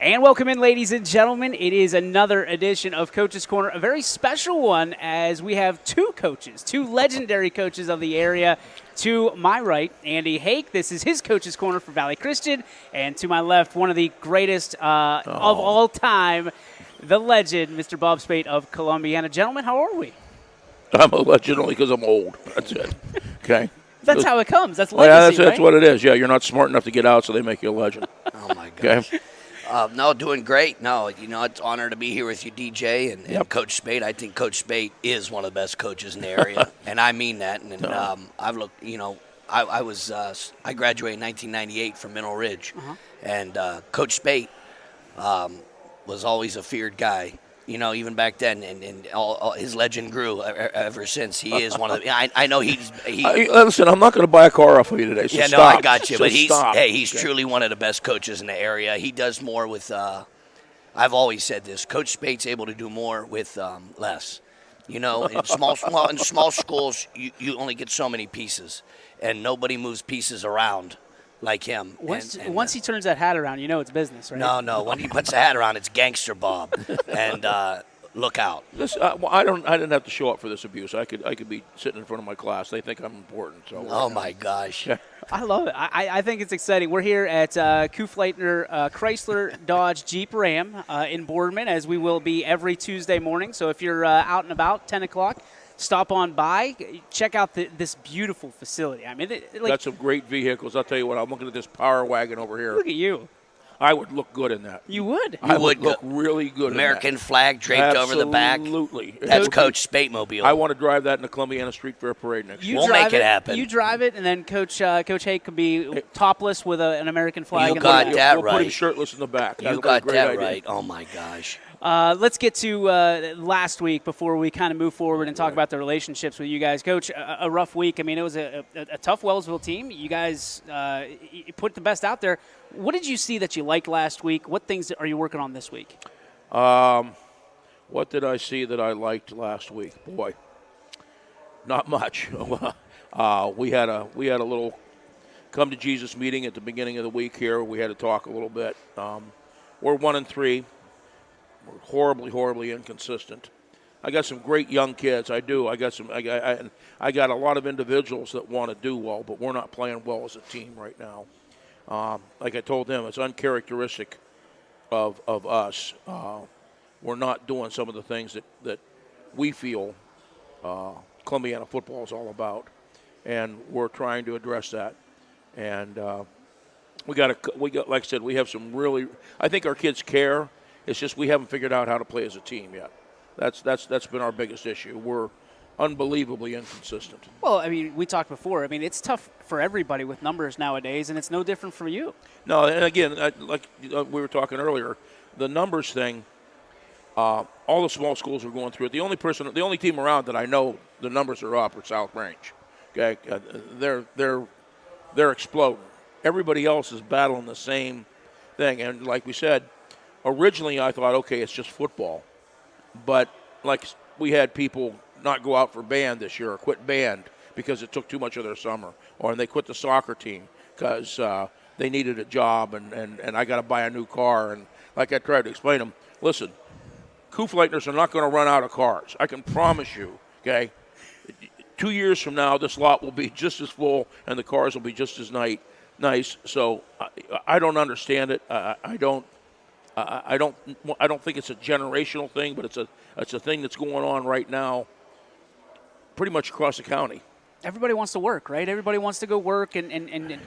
And welcome in, ladies and gentlemen. It is another edition of Coach's Corner, a very special one as we have two coaches, two legendary coaches of the area. To my right, Andy Hake. This is his Coach's Corner for Valley Christian. And to my left, one of the greatest of all time, the legend, Mr. Bob Spaite of Columbiana. Gentlemen, how are we? I'm a legend only because I'm old. That's it. Okay? That's how it comes. That's legacy, legacy, that's what it is. Yeah, you're not smart enough to get out, so they make you a legend. Oh, my gosh. Okay? No, doing great. No, it's an honor to be here with you, DJ, and Coach Spaite. I think Coach Spaite is one of the best coaches in the area, and I mean that. And I've looked, I graduated in 1998 from Mineral Ridge, and Coach Spaite was always a feared guy. Even back then, and all his legend grew ever since. He is one of the. I know he's. Listen, I'm not going to buy a car off of you today. So yeah, stop. no, I got you. So but he's okay. Truly one of the best coaches in the area. He does more with. I've always said this. Coach Spate's able to do more with less. In small schools, you only get so many pieces, and nobody moves pieces around like him. Once he turns that hat around, it's business, right? No. When he puts the hat around, it's Gangster Bob. And look out. I didn't have to show up for this abuse. I could be sitting in front of my class. They think I'm important. So. Oh my gosh. I love it. I think it's exciting. We're here at Kufleitner Chrysler Dodge Jeep Ram in Boardman, as we will be every Tuesday morning. So if you're out and about, 10 o'clock, stop on by, check out this beautiful facility. I mean, got some great vehicles. I'll tell you what, I'm looking at this Power Wagon over here. Look at you. I would look good in that. You would? I would look really good American in that. flag draped over the back. Absolutely. That's Coach Spaite Mobile. I want to drive that in the Columbiana Street Fair Parade next year. We'll make it happen. You drive it, and then Coach Hake could be topless with an American flag. You got that right. We'll put him shirtless in the back. You got that right. Oh, my gosh. Let's get to last week before we kind of move forward and talk about the relationships with you guys. Coach, a rough week. I mean, it was a tough Wellsville team. You guys put the best out there. What did you see that you liked last week? What things are you working on this week? What did I see that I liked last week? Boy, not much. We had a little come to Jesus meeting at the beginning of the week here. We had to talk a little bit. We're 1-3. We're horribly inconsistent. I got some great young kids. I do. I got a lot of individuals that want to do well, but we're not playing well as a team right now. Like I told them, it's uncharacteristic of us. We're not doing some of the things that we feel Columbiana football is all about, and we're trying to address that. And we got like I said, we have some really. I think our kids care. It's just we haven't figured out how to play as a team yet. That's been our biggest issue. We're unbelievably inconsistent. Well, I mean, we talked before. I mean, it's tough for everybody with numbers nowadays, and it's no different for you. No, and again, like we were talking earlier, the numbers thing, all the small schools are going through it. The only team around that I know the numbers are up are South Range. Okay, they're exploding. Everybody else is battling the same thing, and like we said, originally I thought, okay, it's just football, but like we had people not go out for band this year or quit band because it took too much of their summer, or they quit the soccer team because they needed a job and I got to buy a new car. And like I tried to explain to them, listen, Kufleitners are not going to run out of cars. I can promise you, okay? 2 years from now, this lot will be just as full and the cars will be just as nice. So I don't understand it. I don't think it's a generational thing, but it's a thing that's going on right now pretty much across the county. Everybody wants to work, right? Everybody wants to go work and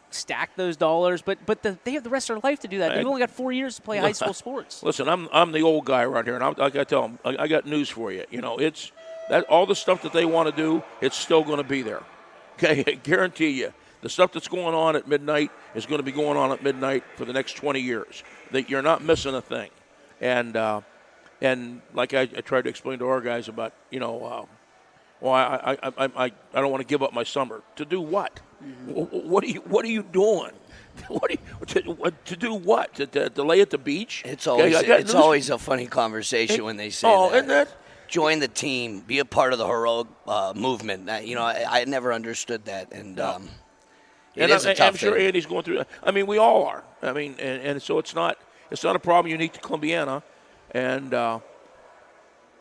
stack those dollars, but they have the rest of their life to do that. They've only got 4 years to play high school sports. Listen, I'm the old guy around here, and I got to tell them, I got news for you. It's that all the stuff that they want to do, it's still going to be there. Okay, I guarantee you. The stuff that's going on at midnight is going to be going on at midnight for the next 20 years. That you're not missing a thing. And like I tried to explain to our guys about, I don't want to give up my summer. To do what? Mm-hmm. What are you doing? To do what? To lay at the beach? It's always a funny conversation when they say that. Isn't that? Join the team, be a part of the heroic movement. I never understood that, and it is a tough I'm sure thing. Andy's going through that. I mean, we all are. I mean, and so it's not it's not a problem unique to Columbiana. And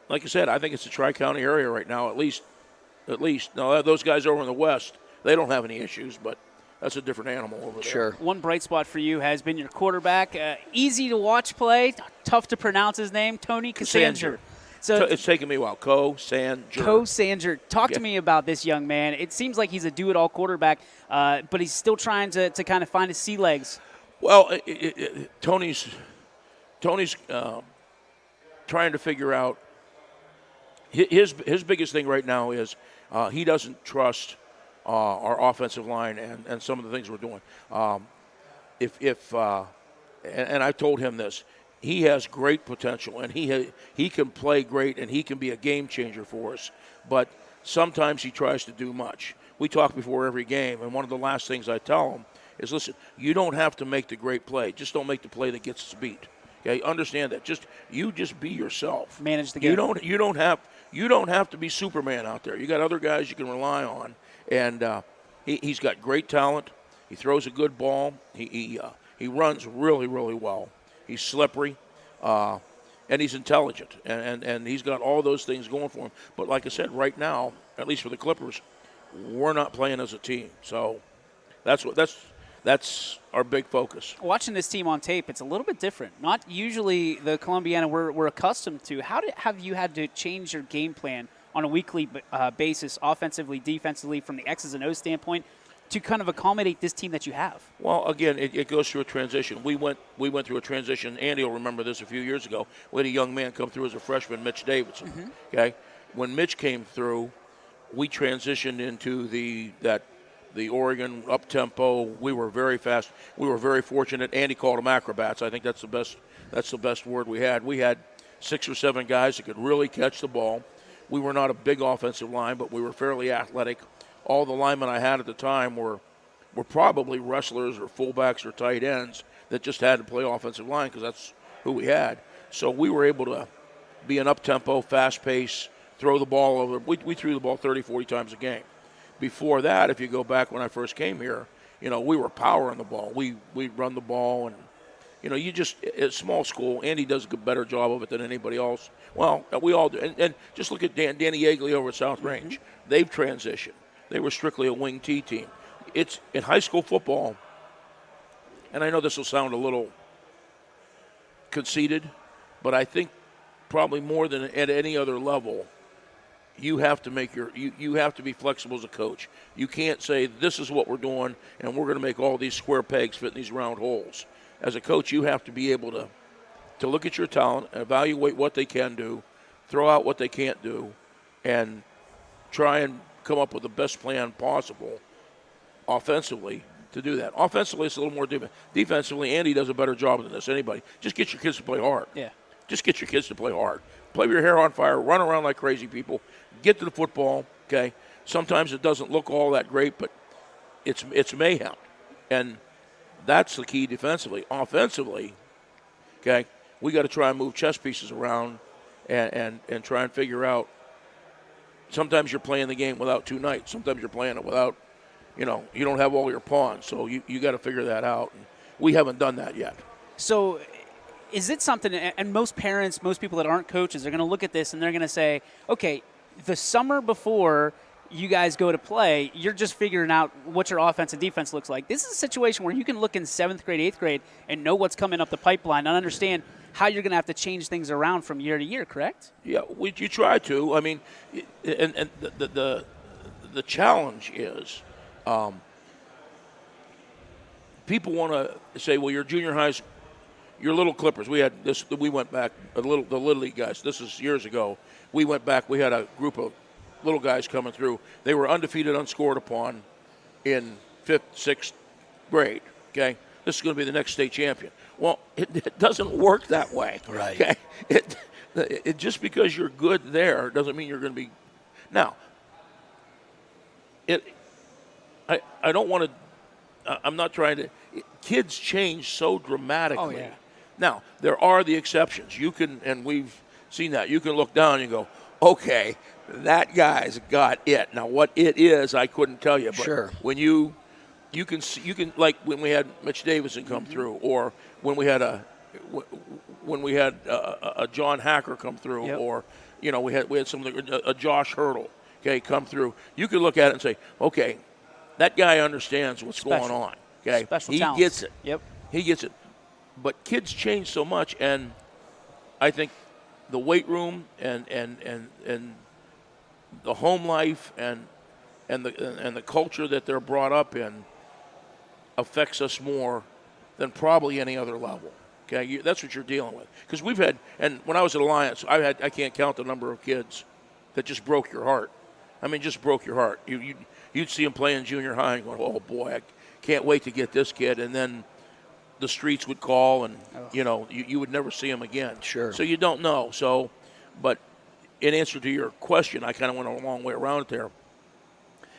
like I said, I think it's a tri-county area right now, at least. Now, those guys over in the West, they don't have any issues, but that's a different animal over there. Sure. One bright spot for you has been your quarterback. Easy to watch play, tough to pronounce his name, Tony Casanger. So it's taken me a while. Casanger. Talk to me about this young man. It seems like he's a do-it-all quarterback, but he's still trying to kind of find his sea legs. Well, Tony's trying to figure out his biggest thing right now is he doesn't trust our offensive line and some of the things we're doing. And I told him this. He has great potential, and he can play great, and he can be a game changer for us. But sometimes he tries to do much. We talk before every game, and one of the last things I tell him is, listen, you don't have to make the great play. Just don't make the play that gets us beat. Okay, understand that. Just be yourself. Manage the game. You don't have to be Superman out there. You got other guys you can rely on, and he's got great talent. He throws a good ball. He runs really, really well. He's slippery, and he's intelligent, and he's got all those things going for him. But like I said, right now, at least for the Clippers, we're not playing as a team. So that's our big focus. Watching this team on tape, it's a little bit different. Not usually the Columbiana we're accustomed to. How have you had to change your game plan on a weekly basis, offensively, defensively, from the X's and O's standpoint, to kind of accommodate this team that you have? Well, again, it goes through a transition. We went through a transition. Andy will remember this a few years ago. We had a young man come through as a freshman, Mitch Davidson. Mm-hmm. Okay, when Mitch came through, we transitioned into the Oregon up tempo. We were very fast. We were very fortunate. Andy called them acrobats. I think that's the best word we had. We had 6 or 7 guys that could really catch the ball. We were not a big offensive line, but we were fairly athletic. All the linemen I had at the time were probably wrestlers or fullbacks or tight ends that just had to play offensive line because that's who we had. So we were able to be an up-tempo, fast-pace, throw the ball over. We threw the ball 30, 40 times a game. Before that, if you go back when I first came here, we were powering the ball. We'd run the ball, and, it's small school. Andy does a better job of it than anybody else. Well, we all do. And just look at Danny Yeagley over at South Range. Mm-hmm. They've transitioned. They were strictly a wing T team. It's in high school football, and I know this will sound a little conceited, but I think probably more than at any other level, you have to you have to be flexible as a coach. You can't say this is what we're doing and we're going to make all these square pegs fit in these round holes. As a coach, you have to be able to look at your talent, evaluate what they can do, throw out what they can't do, and try and come up with the best plan possible offensively to do that. Offensively, it's a little more different. Defensively, Andy does a better job than this. Anybody. Just get your kids to play hard. Yeah. Just get your kids to play hard. Play with your hair on fire, run around like crazy people, get to the football, okay? Sometimes it doesn't look all that great, but it's mayhem. And that's the key defensively. Offensively, okay, we got to try and move chess pieces around and try and figure out. Sometimes you're playing the game without 2 knights. Sometimes you're playing it without, you don't have all your pawns. So you got to figure that out. And we haven't done that yet. So is it something, and most parents, most people that aren't coaches, are going to look at this and they're going to say, okay, the summer before you guys go to play, you're just figuring out what your offense and defense looks like. This is a situation where you can look in 7th grade, 8th grade, and know what's coming up the pipeline and understand how you're going to have to change things around from year to year, correct? Yeah, you try to. I mean, and the challenge is people want to say, well, your junior highs, your little Clippers. We had this. We went back the Little League guys. This is years ago. We went back. We had a group of little guys coming through. They were undefeated, unscored upon in 5th, 6th grade. Okay, this is going to be the next state champion. Well, it doesn't work that way. Right. Okay? It just because you're good there doesn't mean you're going to be. Now, I don't want to. I'm not trying to. Kids change so dramatically. Oh, yeah. Now, there are the exceptions. You can, and we've seen that. You can look down and go, okay, that guy's got it. Now, what it is, I couldn't tell you. But sure. When you can see, like when we had Mitch Davidson come through, or when we had when we had a John Hacker come through, Yep. or we had a Josh Hurdle, okay, come through. You could look at it and say, okay, that guy understands what's going on. Okay, Special he talents. gets it. Yep. He gets it. But kids change so much, and I think the weight room and the home life and the culture that they're brought up in affects us more than probably any other level. Okay, that's what you're dealing with. Because we've had, and when I was at Alliance, I can't count the number of kids that just broke your heart. I mean, just broke your heart. You'd see them playing junior high and going, oh boy, I can't wait to get this kid, and then the streets would call, and you would never see him again. Sure. So you don't know. So, but in answer to your question, I kind of went a long way around it there.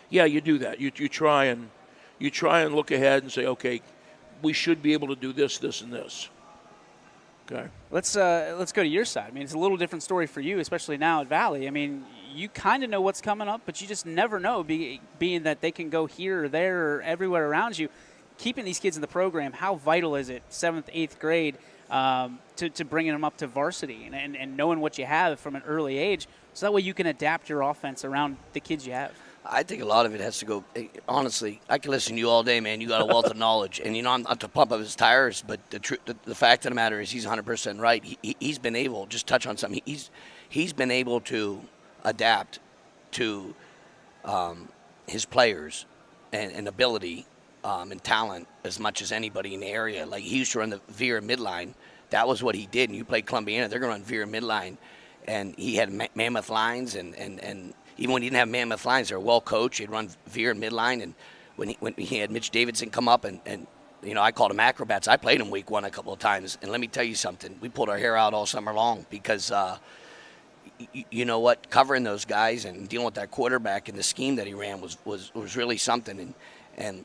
Yeah, you do that. You try and look ahead and say, okay, we should be able to do this, this, and this. Okay. Let's go to your side. I mean, it's a little different story for you, especially now at Valley. I mean, you kind of know what's coming up, but you just never know, being that they can go here or there or everywhere around you. Keeping these kids in the program, how vital is it, 7th, 8th grade, to bringing them up to varsity and knowing what you have from an early age, so that way you can adapt your offense around the kids you have? I think a lot of it has to go. Honestly, I can listen to you all day, man. You got a wealth of knowledge, and I'm not to pump up his tires, but the fact of the matter is, he's 100% right. He's been able, just touch on something. He's been able to adapt to his players and ability and talent as much as anybody in the area. Like, he used to run the Vera midline. That was what he did. And you play Columbiana, they're going to run Vera midline, and he had mammoth lines and even when he didn't have mammoth lines, they were well coached. He'd run veer and midline, and when he had Mitch Davidson come up, and I called them acrobats. I played him week 1 a couple of times, and let me tell you something. We pulled our hair out all summer long because you know what, covering those guys and dealing with that quarterback and the scheme that he ran was really something. And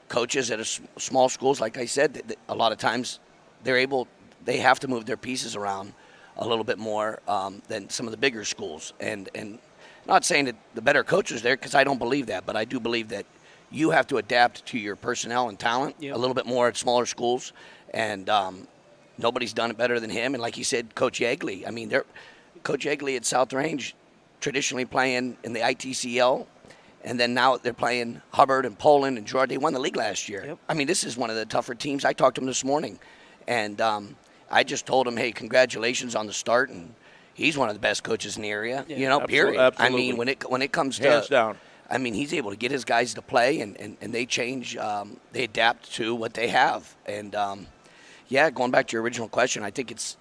coaches at small schools, like I said, a lot of times they have to move their pieces around a little bit more than some of the bigger schools. And not saying that the better coaches there, because I don't believe that, but I do believe that you have to adapt to your personnel and talent a little bit more at smaller schools. And nobody's done it better than him. And like you said, Coach Yeagley. I mean, Coach Yeagley at South Range, traditionally playing in the ITCL, and then now they're playing Hubbard and Poland and Georgia. They won the league last year. Yep. I mean, this is one of the tougher teams. I talked to him this morning, and I just told him, hey, congratulations on the start, and he's one of the best coaches in the area, period. Absolutely. I mean, when it comes to hands down. I mean, he's able to get his guys to play, and they change, they adapt to what they have. And, going back to your original question, I think it's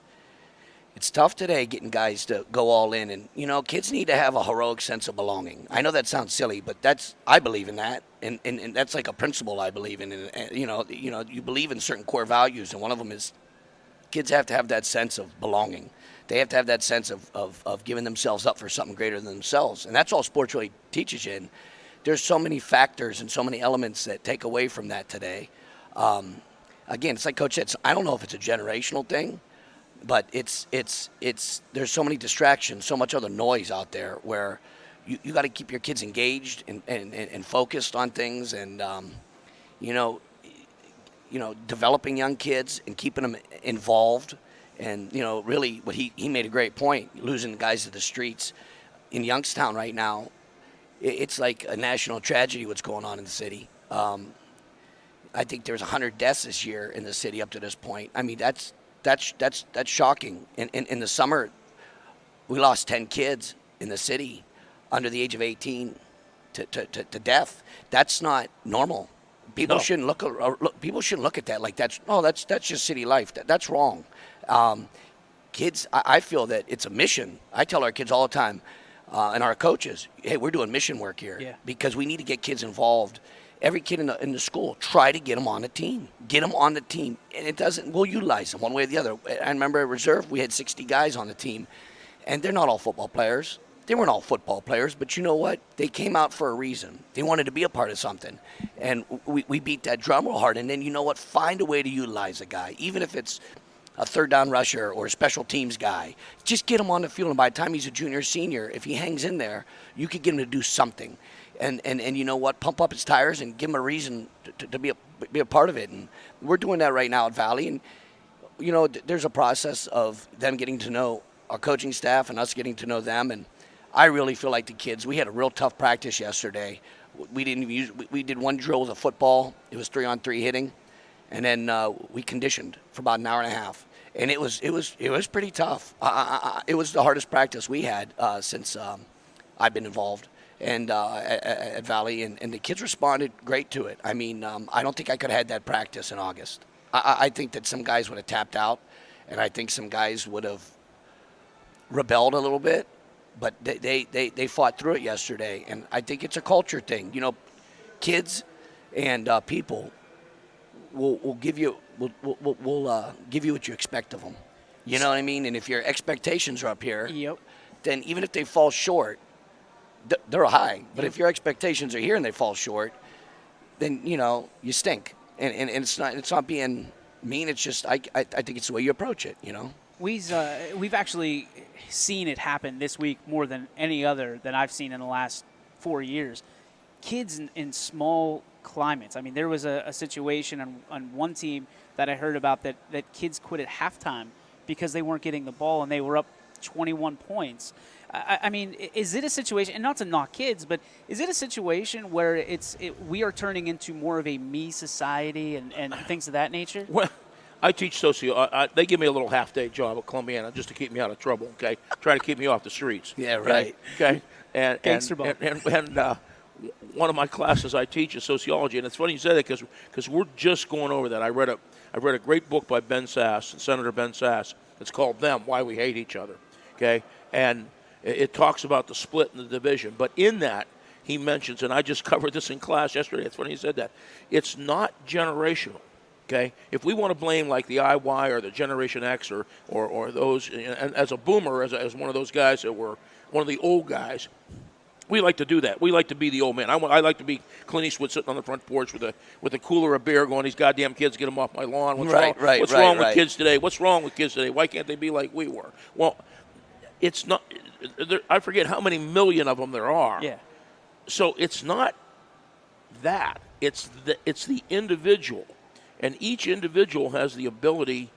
tough today getting guys to go all in. And, kids need to have a heroic sense of belonging. I know that sounds silly, but I believe in that. And that's like a principle I believe in. And, you believe in certain core values, and one of them is kids have to have that sense of belonging. They have to have that sense of giving themselves up for something greater than themselves. And that's all sports really teaches you. And there's so many factors and so many elements that take away from that today. Again, it's like Coach said, I don't know if it's a generational thing, but it's there's so many distractions, so much other noise out there where you got to keep your kids engaged and focused on things, and developing young kids and keeping them involved. And, really what he made a great point, losing guys to the streets. In Youngstown right now, it's like a national tragedy what's going on in the city. I think there's 100 deaths this year in the city up to this point. I mean, that's shocking. In the summer, we lost 10 kids in the city under the age of 18 to death. That's not normal. People shouldn't people shouldn't look at that like that's just city life. That's wrong. Kids, I feel that it's a mission. I tell our kids all the time, and our coaches, hey, we're doing mission work here because we need to get kids involved. Every kid in the school, try to get them on the team. Get them on the team, and we'll utilize them one way or the other. I remember at reserve, we had 60 guys on the team, and they're not all football players. They weren't all football players, but you know what? They came out for a reason. They wanted to be a part of something. And we beat that drum real hard. And then, you know what? Find a way to utilize a guy, even if it's a third down rusher or a special teams guy. Just get him on the field. And by the time he's a junior or senior, if he hangs in there, you could get him to do something. And you know what? Pump up his tires and give him a reason to be a part of it. And we're doing that right now at Valley. And there's a process of them getting to know our coaching staff and us getting to know them. And I really feel like the kids, we had a real tough practice yesterday. We did one drill with a football. It was 3-on-3 hitting. And then we conditioned for about an hour and a half. And it was pretty tough. It was the hardest practice we had since I've been involved and at Valley. And the kids responded great to it. I mean, I don't think I could have had that practice in August. I think that some guys would have tapped out, and I think some guys would have rebelled a little bit. But they fought through it yesterday, and I think it's a culture thing. Kids and people will give you will give you what you expect of them. You know what I mean? And if your expectations are up here, Yep. then even if they fall short, they're high. But if your expectations are here and they fall short, then you stink. And it's not being mean. It's just I think it's the way you approach it. We've actually seen it happen this week more than any other that I've seen in the last 4 years. Kids in small climates. I mean, there was a situation on one team that I heard about that kids quit at halftime because they weren't getting the ball and they were up 21 points. I mean, is it a situation, and not to knock kids, but is it a situation where we are turning into more of a me society and things of that nature? Well, I teach they give me a little half-day job at Columbiana just to keep me out of trouble, okay? Try to keep me off the streets. Yeah, right. Okay? And one of my classes I teach is sociology, and it's funny you say that because we're just going over that. I read a great book by Senator Ben Sass. It's called Them, Why We Hate Each Other, okay? And it talks about the split and the division. But in that, he mentions, and I just covered this in class yesterday, it's funny he said that, it's not generational, okay? If we want to blame like the IY or the Generation X or those, and as a boomer, as one of those guys that were one of the old guys, we like to do that. We like to be the old man. I like to be Clint Eastwood sitting on the front porch with a cooler of beer going, these goddamn kids, get them off my lawn. What's wrong with kids today? What's wrong with kids today? Why can't they be like we were? Well, it's not. I forget how many million of them there are. Yeah. So it's not that. It's the individual. And each individual has the ability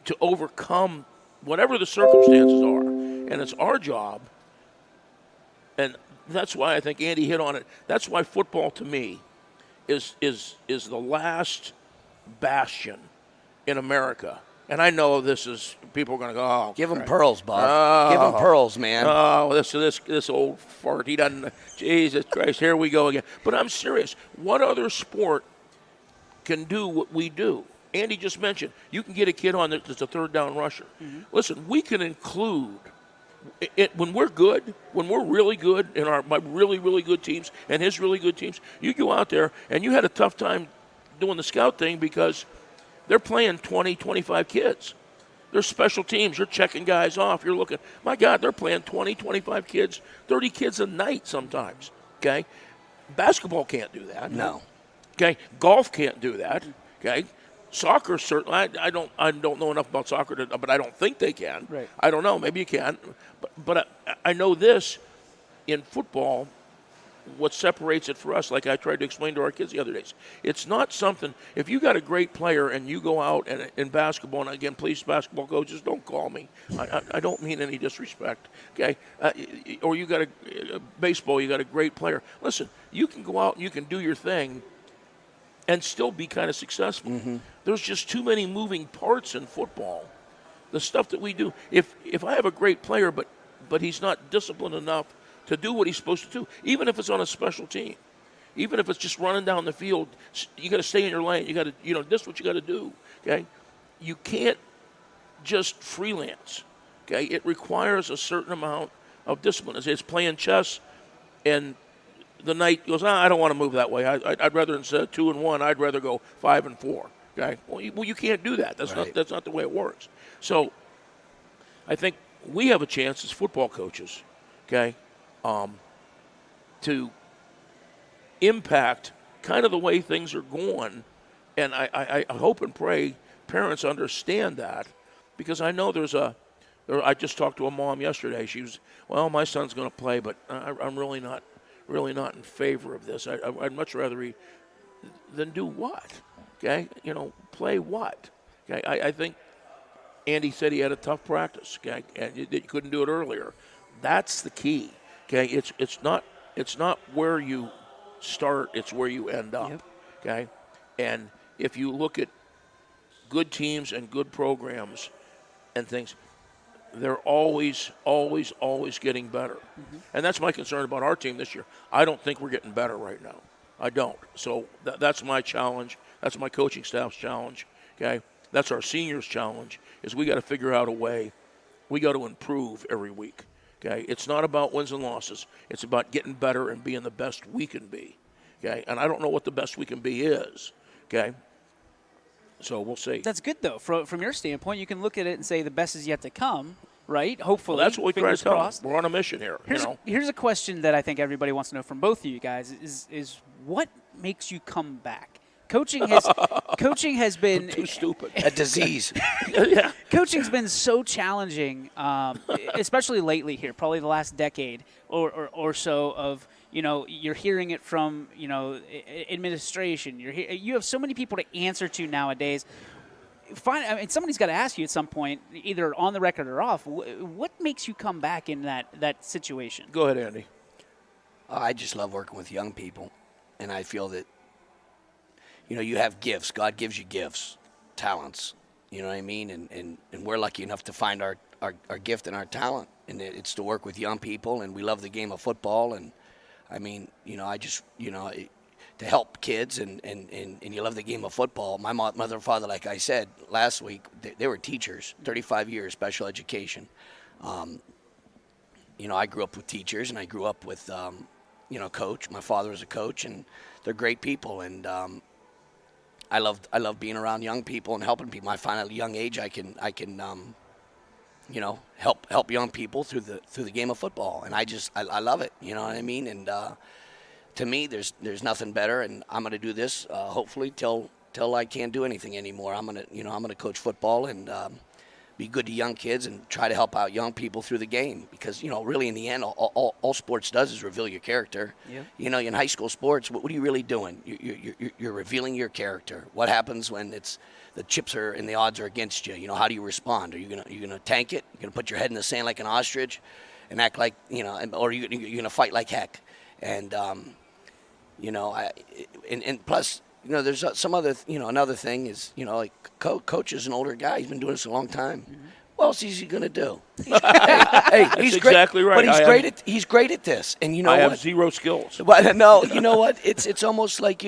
to overcome whatever the circumstances are. And it's our job. And that's why I think Andy hit on it. That's why football to me is the last bastion in America. And I know people are going to go, oh, give him pearls, Bob. Give him pearls, man. Oh, this old fart. He doesn't. Jesus Christ, here we go again. But I'm serious. What other sport can do what we do? Andy just mentioned you can get a kid on that's a third down rusher. Mm-hmm. Listen, we can include it when we're good, when we're really good in my really, really good teams and his really good teams. You go out there and you had a tough time doing the scout thing because they're playing 20, 25 kids. They're special teams. You're checking guys off. You're looking, my God, they're playing 20, 25 kids, 30 kids a night sometimes, okay? Basketball can't do that. No. Okay? Golf can't do that, okay? Soccer, certainly, I don't know enough about soccer, but I don't think they can. Right. I don't know. Maybe you can. But I know this, in football, what separates it for us, like I tried to explain to our kids the other days, it's not something, if you got a great player and you go out and in basketball, and again, please, basketball coaches, don't call me. I don't mean any disrespect, okay? Or you got a baseball, you got a great player. Listen, you can go out and you can do your thing and still be kind of successful. Mm-hmm. There's just too many moving parts in football. The stuff that we do. If I have a great player, but he's not disciplined enough to do what he's supposed to do, even if it's on a special team, even if it's just running down the field, you got to stay in your lane. You got to, this is what you got to do. Okay, you can't just freelance. Okay, it requires a certain amount of discipline. It's playing chess, and the knight goes, I don't want to move that way. I'd rather, instead of 2-1, I'd rather go 5-4. Okay, well, you can't do that. That's not the way it works. So, I think we have a chance as football coaches, okay, to impact kind of the way things are going. And I hope and pray parents understand that, because I know I just talked to a mom yesterday. She was, well, my son's going to play, but I'm really not in favor of this. I'd much rather than do what? Okay, play what? Okay, I think Andy said he had a tough practice. Okay, and you couldn't do it earlier. That's the key. Okay, it's not where you start; it's where you end up. Yep. Okay, and if you look at good teams and good programs and things, they're always getting better. Mm-hmm. And that's my concern about our team this year. I don't think we're getting better right now. I don't. So that's my challenge. That's my coaching staff's challenge. Okay, that's our seniors' challenge. Is we got to figure out a way. We got to improve every week. Okay, it's not about wins and losses. It's about getting better and being the best we can be. Okay, and I don't know what the best we can be is. Okay, so we'll see. That's good, though. From your standpoint, you can look at it and say the best is yet to come, right? Hopefully. Well, that's what we try to tell them. Crossed. We're on a mission here. Here's a question that I think everybody wants to know from both of you guys is what makes you come back? Coaching has been too stupid. A disease. Yeah. Coaching's been so challenging, especially lately here, probably the last decade or so of, you're hearing it from, administration. You have so many people to answer to nowadays. Somebody's got to ask you at some point, either on the record or off, what makes you come back in that situation? Go ahead, Andy. I just love working with young people, and I feel that, you have gifts. God gives you gifts, talents. You know what I mean? And we're lucky enough to find our gift and our talent, and it's to work with young people, and we love the game of football. And, I mean, I just, to help kids, and you love the game of football. My mother and father, like I said last week, they were teachers, 35 years, special education. I grew up with teachers, and I grew up with, coach. My father was a coach, and they're great people. And I love being around young people and helping people. I find at a young age I can help young people through the game of football, and I love it. You know what I mean? And to me, there's nothing better, and I'm going to do this hopefully till I can't do anything anymore. I'm gonna coach football and be good to young kids and try to help out young people through the game, because really in the end all sports does is reveal your character. Yeah. In high school sports, what are you really doing? You're revealing your character. What happens when the chips are and the odds are against you? How do you respond? Are you gonna tank it? You're gonna put your head in the sand like an ostrich and act like or you're gonna fight like heck? And and plus, there's some other, another thing is, like Coach is an older guy. He's been doing this a long time. Mm-hmm. What else is he going to do? hey, he's exactly great, right. But he's great at this. And I have zero skills. But no, you know what? It's almost like,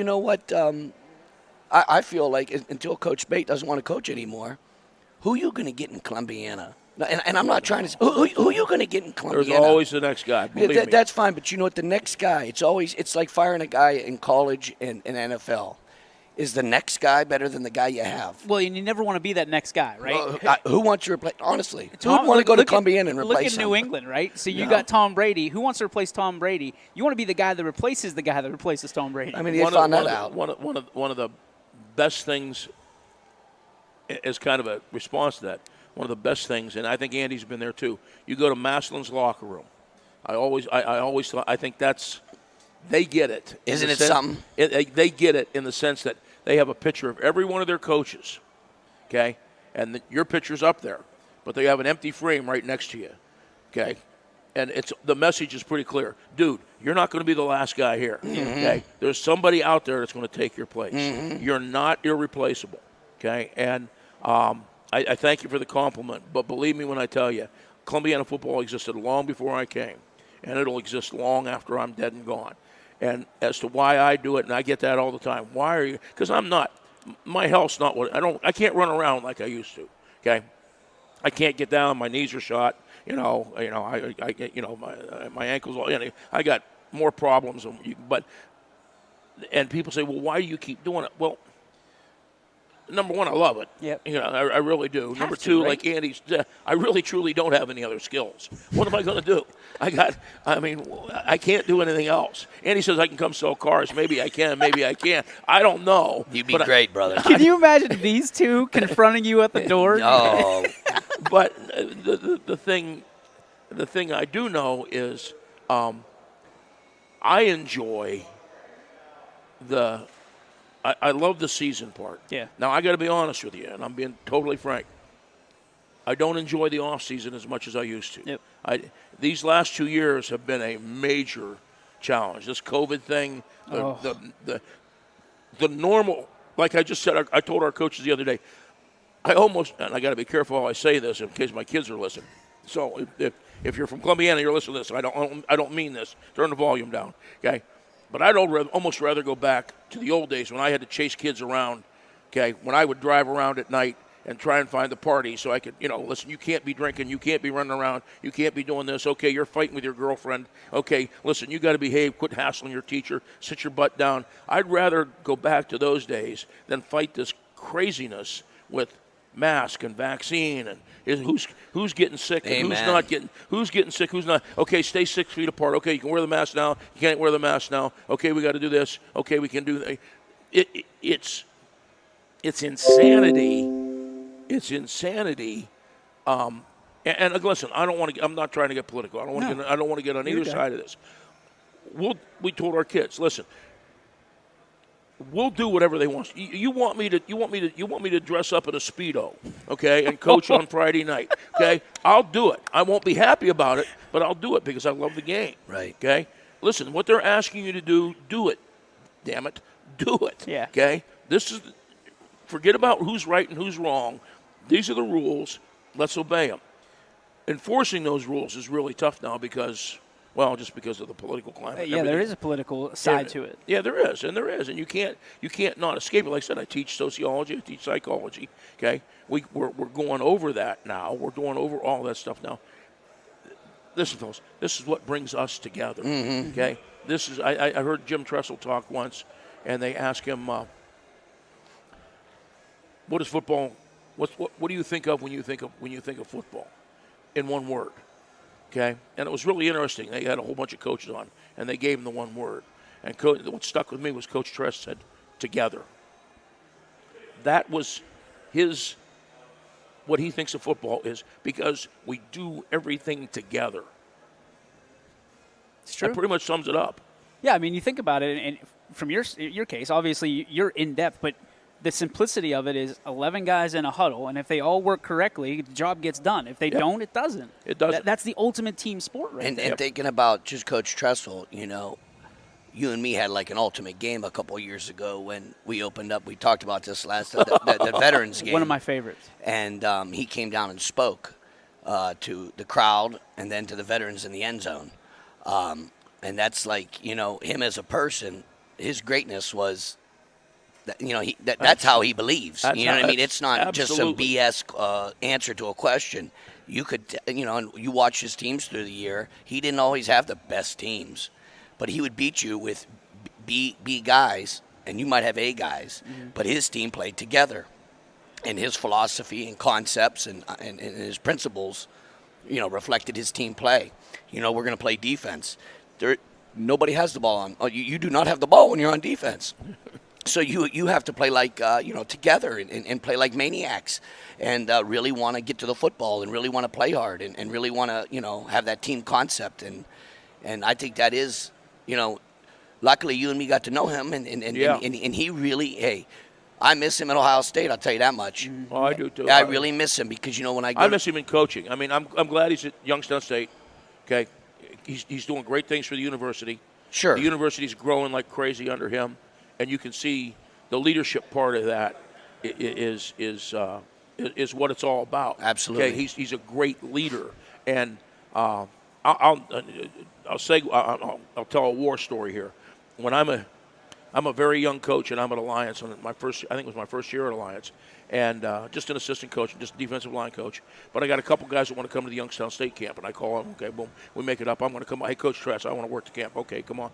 I feel like until Coach Spaite doesn't want to coach anymore, who are you going to get in Columbiana? And I'm not trying to. Who are you going to get in Columbiana? There's always the next guy. Believe me. That's fine, but what? The next guy. It's like firing a guy in college and NFL. Is the next guy better than the guy you have? Well, and you never want to be that next guy, right? Who wants to replace? Honestly, who would want to go to Columbiana and replace him? Look at New England, right? So you got Tom Brady. Who wants to replace Tom Brady? You want to be the guy that replaces the guy that replaces Tom Brady. I mean, they found that out. One of the best things, as kind of a response to that, one of the best things, and I think Andy's been there too. You go to Masslin's locker room. I always thought, I think that's, they get it. Isn't it something? They get it in the sense that they have a picture of every one of their coaches, okay, and your picture's up there, but they have an empty frame right next to you, okay, and the message is pretty clear, dude. You're not going to be the last guy here, okay. There's somebody out there that's going to take your place. You're not irreplaceable, okay, and I thank you for the compliment, but believe me when I tell you, Columbiana football existed long before I came, and it'll exist long after I'm dead and gone. And as to why I do it, and I get that all the time. Why are you? Because I'm not. My health's not what I can't run around like I used to. Okay, I can't get down. My knees are shot. My ankles. I got more problems. And people say, well, why do you keep doing it? Well, number one, I love it. Yep. I really do. Number two, right? like Andy's, I really truly don't have any other skills. What am I going to do? I can't do anything else. Andy says I can come sell cars. Maybe I can, maybe I can't. I don't know. You'd be great, brother. Can you imagine these two confronting you at the door? No. But the thing I do know is I enjoy the I love the season part. Yeah. Now, I got to be honest with you, and I'm being totally frank. I don't enjoy the off season as much as I used to. Yep. These last 2 years have been a major challenge. This COVID thing, the normal, like I just said, I told our coaches the other day, I almost, and I got to be careful how I say this in case my kids are listening. So if you're from Columbiana, you're listening to this. I don't mean this. Turn the volume down, okay? But I'd almost rather go back to the old days when I had to chase kids around, okay? When I would drive around at night and try and find the party so I could, listen, you can't be drinking, you can't be running around, you can't be doing this. Okay, you're fighting with your girlfriend. Okay, listen, you got to behave, quit hassling your teacher, sit your butt down. I'd rather go back to those days than fight this craziness with mask and vaccine and who's getting sick and Amen. who's not getting, who's getting sick, who's not. Okay, stay 6 feet apart. Okay, you can wear the mask now. You can't wear the mask now. Okay, we got to do this. Okay, we can do that. It's insanity. It's insanity. And listen, I don't want to. I'm not trying to get political. I don't want to get on either side of this. We told our kids, listen. We'll do whatever they want. You want me to dress up in a Speedo, okay, and coach on Friday night, okay? I'll do it. I won't be happy about it, but I'll do it because I love the game. Right. Okay? Listen, what they're asking you to do it. Damn it. Do it. Yeah. Okay? Forget about who's right and who's wrong. These are the rules. Let's obey them. Enforcing those rules is really tough now because of the political climate. Yeah, there is a political side to it. Yeah, there is, and you can't not escape it. Like I said, I teach sociology, I teach psychology. Okay, we're going over that now. We're going over all that stuff now. Listen, folks, this is what brings us together. Mm-hmm. Okay, this is. I heard Jim Tressel talk once, and they asked him, "What is football? What do you think of when you think of football?" In one word. Okay, and it was really interesting. They had a whole bunch of coaches on, and they gave him the one word. And what stuck with me was Coach Tress said, "Together." That was what he thinks of football is because we do everything together. It's true. That pretty much sums it up. Yeah, I mean, you think about it, and from your case, obviously you're in depth, but the simplicity of it is 11 guys in a huddle, and if they all work correctly, the job gets done. If they don't, it doesn't. It doesn't. That's the ultimate team sport right there. And thinking about just Coach Tressel, you and me had like an ultimate game a couple of years ago when we opened up. We talked about this last, the Veterans game. One of my favorites. And he came down and spoke to the crowd and then to the veterans in the end zone. And that's like, him as a person, his greatness was – that's how he believes. You know what I mean? It's not just some BS answer to a question. You could, and you watch his teams through the year. He didn't always have the best teams, but he would beat you with B guys, and you might have A guys. Mm-hmm. But his team played together, and his philosophy and concepts and his principles, reflected his team play. We're going to play defense. Nobody has the ball on. Oh, you do not have the ball when you're on defense. So you have to play like, together and play like maniacs and really want to get to the football and really want to play hard and really want to, have that team concept. And I think that is, luckily you and me got to know him and he really, hey, I miss him at Ohio State, I'll tell you that much. Oh, I do too. I really miss him because, when I miss him in coaching. I mean, I'm glad he's at Youngstown State. Okay. He's doing great things for the university. Sure. The university's growing like crazy under him. And you can see the leadership part of that is what it's all about. Absolutely. Okay, he's a great leader, and I'll tell a war story here. When I'm a very young coach, and I'm at Alliance on I think it was my first year at Alliance, and just an assistant coach, just a defensive line coach. But I got a couple guys that want to come to the Youngstown State camp, and I call them. Okay, boom, we make it up. I'm going to come. Hey, Coach Tress, I want to work the camp. Okay, come on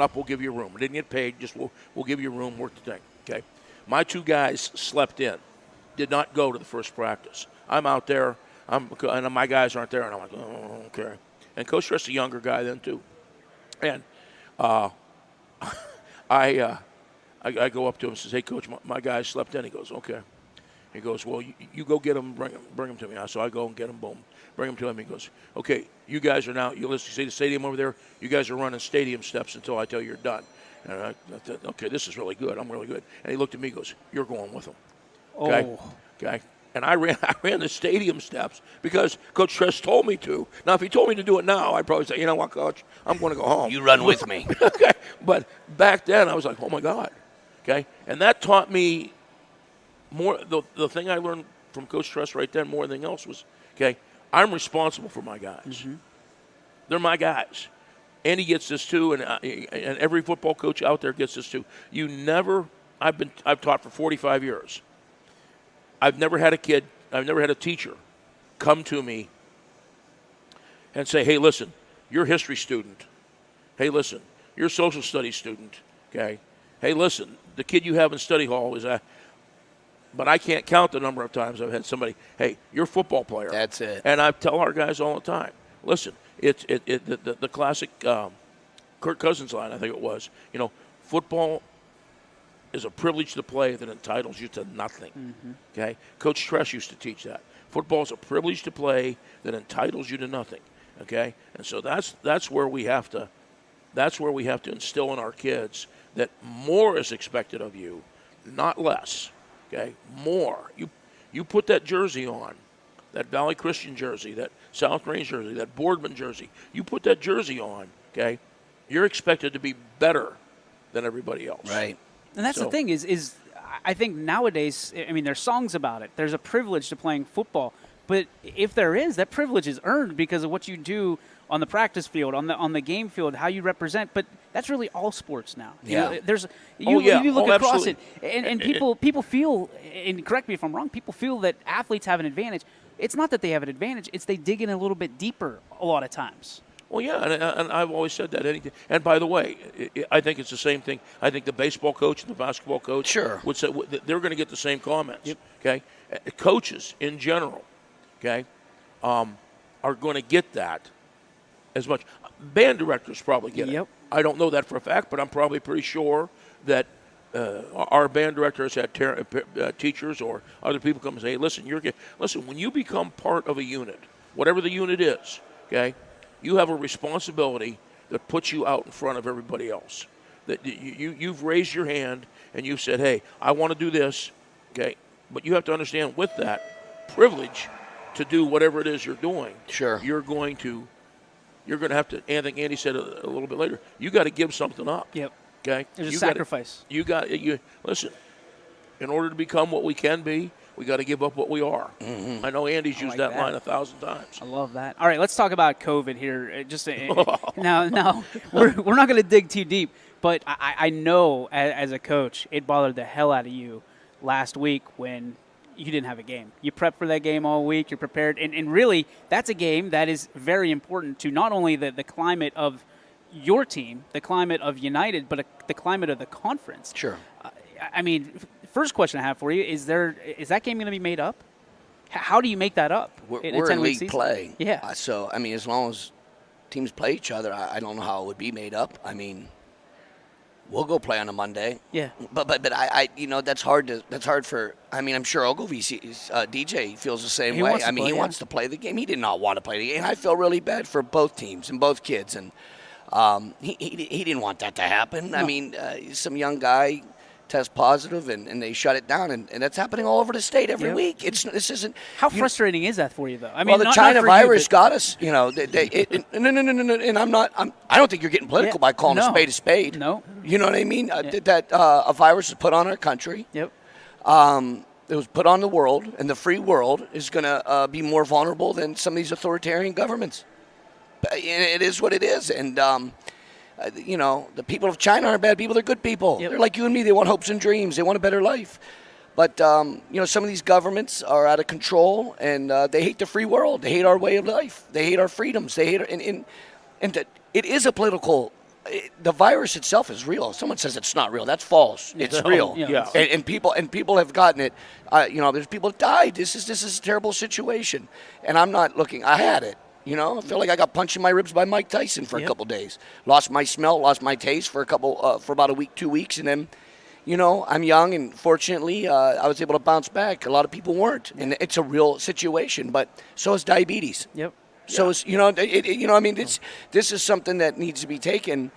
up. We'll give you a room. I didn't get paid. Just we'll give you a room. Work the thing. Okay. My two guys slept in, did not go to the first practice. I'm out there. And my guys aren't there, and I'm like, oh, okay. And Coach Tress is a younger guy then too, and I go up to him and says, hey, Coach, my guys slept in. He goes, okay. He goes, well, you go get them, bring them to me. So I go and get them, boom, bring them to him. He goes, okay, you guys are now, you see the stadium over there? You guys are running stadium steps until I tell you you're done. And I thought, okay, this is really good. I'm really good. And he looked at me and goes, you're going with them. Okay? Oh. Okay? And I ran the stadium steps because Coach Tress told me to. Now, if he told me to do it now, I'd probably say, you know what, Coach, I'm going to go home. You run with me. Okay? But back then, I was like, oh, my God. Okay? And that taught me more. The thing I learned from Coach Tress right then more than anything else was, okay, I'm responsible for my guys. Mm-hmm. They're my guys. Andy gets this too, and every football coach out there gets this too. I've taught for 45 years. I've never had a teacher come to me and say, hey, listen, you're a history student. Hey, listen, you're a social studies student. Okay? Hey, listen, the kid you have in study hall is but I can't count the number of times I've had somebody, hey, you're a football player. That's it. And I tell our guys all the time, listen, the classic Kirk Cousins line, I think it was, football is a privilege to play that entitles you to nothing. Mm-hmm. Okay? Coach Tress used to teach that. Football is a privilege to play that entitles you to nothing. Okay? And so that's where we have to instill in our kids that more is expected of you, not less. Okay? More. You put that jersey on, that Valley Christian jersey, that South Range jersey, that Boardman jersey. You put that jersey on, okay? You're expected to be better than everybody else. Right. And that's the thing is I think nowadays, I mean, there's songs about it. There's a privilege to playing football. But if there is, that privilege is earned because of what you do on the practice field, on the game field, how you represent. But that's really all sports now. Yeah. You look across absolutely. it, and people feel, and correct me if I'm wrong, people feel that athletes have an advantage. It's not that they have an advantage. It's they dig in a little bit deeper a lot of times. Well, yeah, and I've always said that. And by the way, I think it's the same thing. I think the baseball coach and the basketball coach would say they're going to get the same comments. Yep. Okay, coaches in general, okay, are going to get that as much. Band directors probably get it. I don't know that for a fact, but I'm probably pretty sure that our band directors had teachers or other people come and say, hey, listen, when you become part of a unit, whatever the unit is, okay, you have a responsibility that puts you out in front of everybody else. That you've raised your hand and you've said, hey, I want to do this, okay, but you have to understand with that privilege to do whatever it is you're doing. Sure. You're going to have to, I think Andy said a little bit later, you got to give something up. Yep. Okay? There's a sacrifice. Listen, in order to become what we can be, we got to give up what we are. Mm-hmm. I know Andy's used that line 1,000 times. I love that. All right, let's talk about COVID here. Now we're not going to dig too deep, but I know as a coach, it bothered the hell out of you last week when you didn't have a game. You prepped for that game all week. You're prepared. And really, that's a game that is very important to not only the climate of your team, the climate of United, but the climate of the conference. Sure. I mean, first question I have for you, is that game going to be made up? How do you make that up? We're in league play. Yeah. So, I mean, as long as teams play each other, I don't know how it would be made up. I mean, we'll go play on a Monday. Yeah. But I that's hard for. I mean, I'm sure Ogilvy's DJ feels the same way. I mean, he wants to play the game. He did not want to play the game. And I feel really bad for both teams and both kids. And he didn't want that to happen. No. I mean, some young guy test positive and they shut it down, and that's happening all over the state every week. This isn't. How frustrating is that for you, though? I mean, the China virus got us. No. And I don't think you're getting political by calling a spade a spade. No. You know what I mean? That a virus is put on our country. Yep. It was put on the world, and the free world is going to be more vulnerable than some of these authoritarian governments. It is what it is, and the people of China aren't bad people; they're good people. Yep. They're like you and me. They want hopes and dreams. They want a better life. But some of these governments are out of control, and they hate the free world. They hate our way of life. They hate our freedoms. They hate it is a political. The virus itself is real. Someone says it's not real. That's false. It's real. Yeah. And people have gotten it. There's people that died. This is a terrible situation. And I'm not looking. I had it. I feel like I got punched in my ribs by Mike Tyson for a couple days. Lost my smell, lost my taste for about a week, 2 weeks, and then, I'm young, and fortunately, I was able to bounce back. A lot of people weren't, and it's a real situation. But so is diabetes. Yep. So is this is something that needs to be taken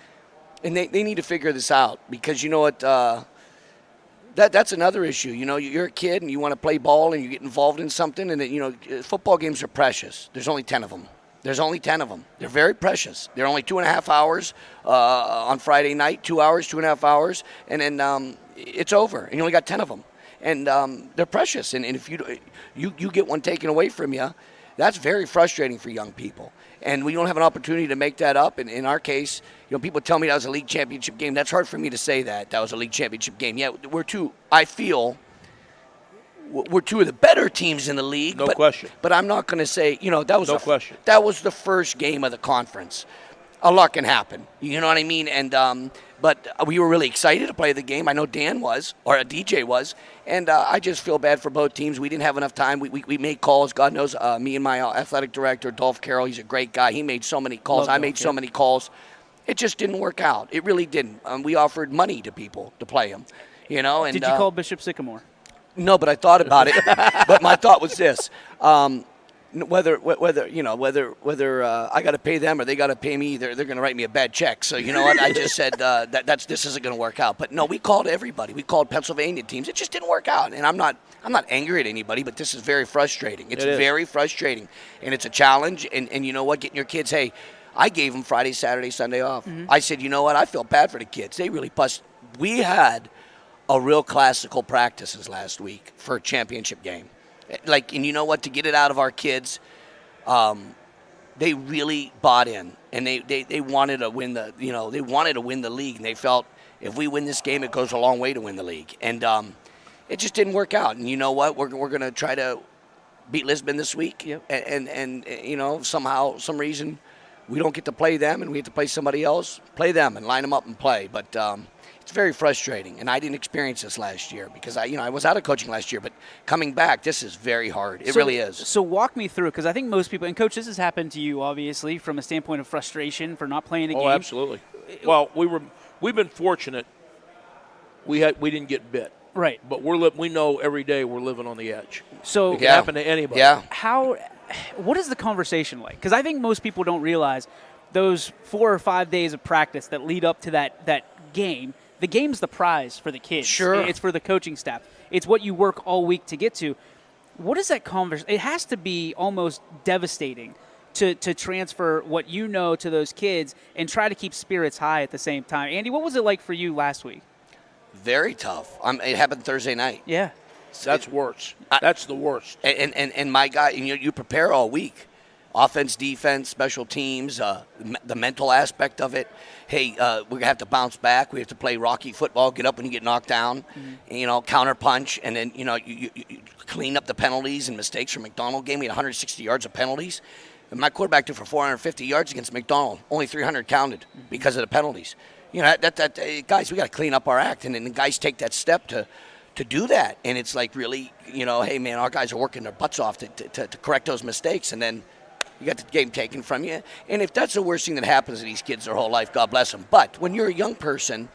And they need to figure this out because you know what? That's another issue. You know, you're a kid and you want to play ball and you get involved in something. And, you know, football games are precious. There's only 10 of them. They're very precious. They're only 2.5 hours on Friday night, 2 hours, 2.5 hours. And then it's over. And you only got 10 of them. And they're precious. And if you get one taken away from you, that's very frustrating for young people. And we don't have an opportunity to make that up. And in our case, you know, people tell me that was a league championship game. That's hard for me to say that was a league championship game. Yeah, I feel we're two of the better teams in the league. No question. But I'm not going to say, you know, that was no question. That was the first game of the conference. A lot can happen. You know what I mean? And but we were really excited to play the game. I know Dan was, or DJ was, and I just feel bad for both teams. We didn't have enough time. We made calls. God knows, me and my athletic director, Dolph Carroll, he's a great guy. He made so many calls. I made so many calls. It just didn't work out. It really didn't. We offered money to people to play them. You know. And did you call Bishop Sycamore? No, but I thought about it. But my thought was this. Whether I got to pay them or they got to pay me, they're going to write me a bad check. So you know what? I just said this isn't going to work out. But no, we called everybody. We called Pennsylvania teams. It just didn't work out. And I'm not angry at anybody, but this is very frustrating. It's very frustrating, and it's a challenge. And you know what? Getting your kids. Hey, I gave them Friday, Saturday, Sunday off. Mm-hmm. I said, you know what? I feel bad for the kids. They really bust. We had a real classical practices last week for a championship game. And you know what? To get it out of our kids, they really bought in, and they wanted to win the league, and they felt if we win this game, it goes a long way to win the league. And it just didn't work out. And you know what? We're going to try to beat Lisbon this week. Yep. And you know, somehow, some reason, we don't get to play them, and we have to play somebody else. Play them and line them up and play. But it's very frustrating, and I didn't experience this last year because I was out of coaching last year. But coming back, this is very hard. It really is. So walk me through, because I think most people, and Coach, this has happened to you, obviously, from a standpoint of frustration for not playing a game. Oh, absolutely. Well, we've been fortunate. We didn't get bit. Right. But we know every day we're living on the edge. So it can happen to anybody. Yeah. What is the conversation like? Because I think most people don't realize those 4 or 5 days of practice that lead up to that game. The game's the prize for the kids. Sure. It's for the coaching staff. It's what you work all week to get to. What is that conversation? It has to be almost devastating to transfer what you know to those kids and try to keep spirits high at the same time. Andy, what was it like for you last week? Very tough. It happened Thursday night. Yeah. That's worse. That's the worst. And my guy, you prepare all week. Offense, defense, special teams, the mental aspect of it. Hey, we're going to have to bounce back. We have to play rocky football, get up when you get knocked down, counter punch, and then, you clean up the penalties and mistakes from McDonald game. We had 160 yards of penalties. And my quarterback threw for 450 yards against McDonald. Only 300 counted because of the penalties. Guys, we got to clean up our act. And then the guys take that step to do that. And it's like really, hey, man, our guys are working their butts off to correct those mistakes. And then you got the game taken from you. And if that's the worst thing that happens to these kids their whole life, God bless them. But when you're a young person,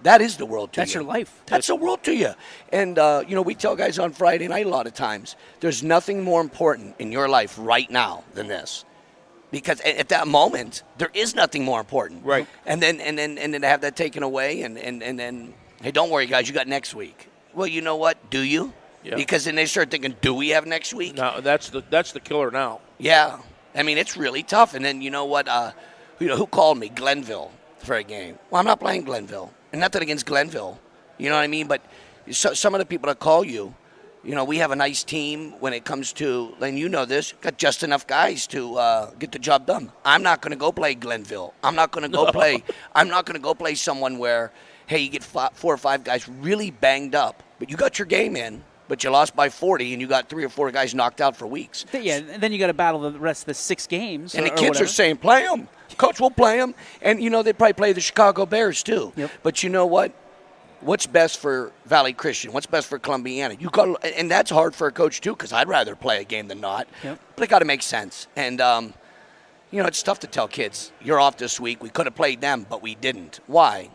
that is the world to you. That's your life. That's the world to you. And, we tell guys on Friday night a lot of times, there's nothing more important in your life right now than this. Because at that moment, there is nothing more important. Right. And then to have that taken away and then, hey, don't worry, guys, you got next week. Well, you know what? Do you? Yeah. Because then they start thinking, do we have next week? No, that's the killer now. Yeah. I mean, it's really tough. And then, you know what? Who called me? Glenville for a game. Well, I'm not playing Glenville. And nothing against Glenville. You know what I mean? But some of the people that call you, we have a nice team when it comes to, and you know this, got just enough guys to get the job done. I'm not going to go play Glenville. I'm not going to go play someone where, hey, you get 4 or 5 guys really banged up, but you got your game in. But you lost by 40, and you got 3 or 4 guys knocked out for weeks. Yeah, and then you got to battle the rest of the 6 games. And the kids are saying, play them. Coach will play them. And, they probably play the Chicago Bears, too. Yep. But you know what? What's best for Valley Christian? What's best for Columbiana? And that's hard for a coach, too, because I'd rather play a game than not. Yep. But it got to make sense. And, it's tough to tell kids, you're off this week. We could have played them, but we didn't. Why?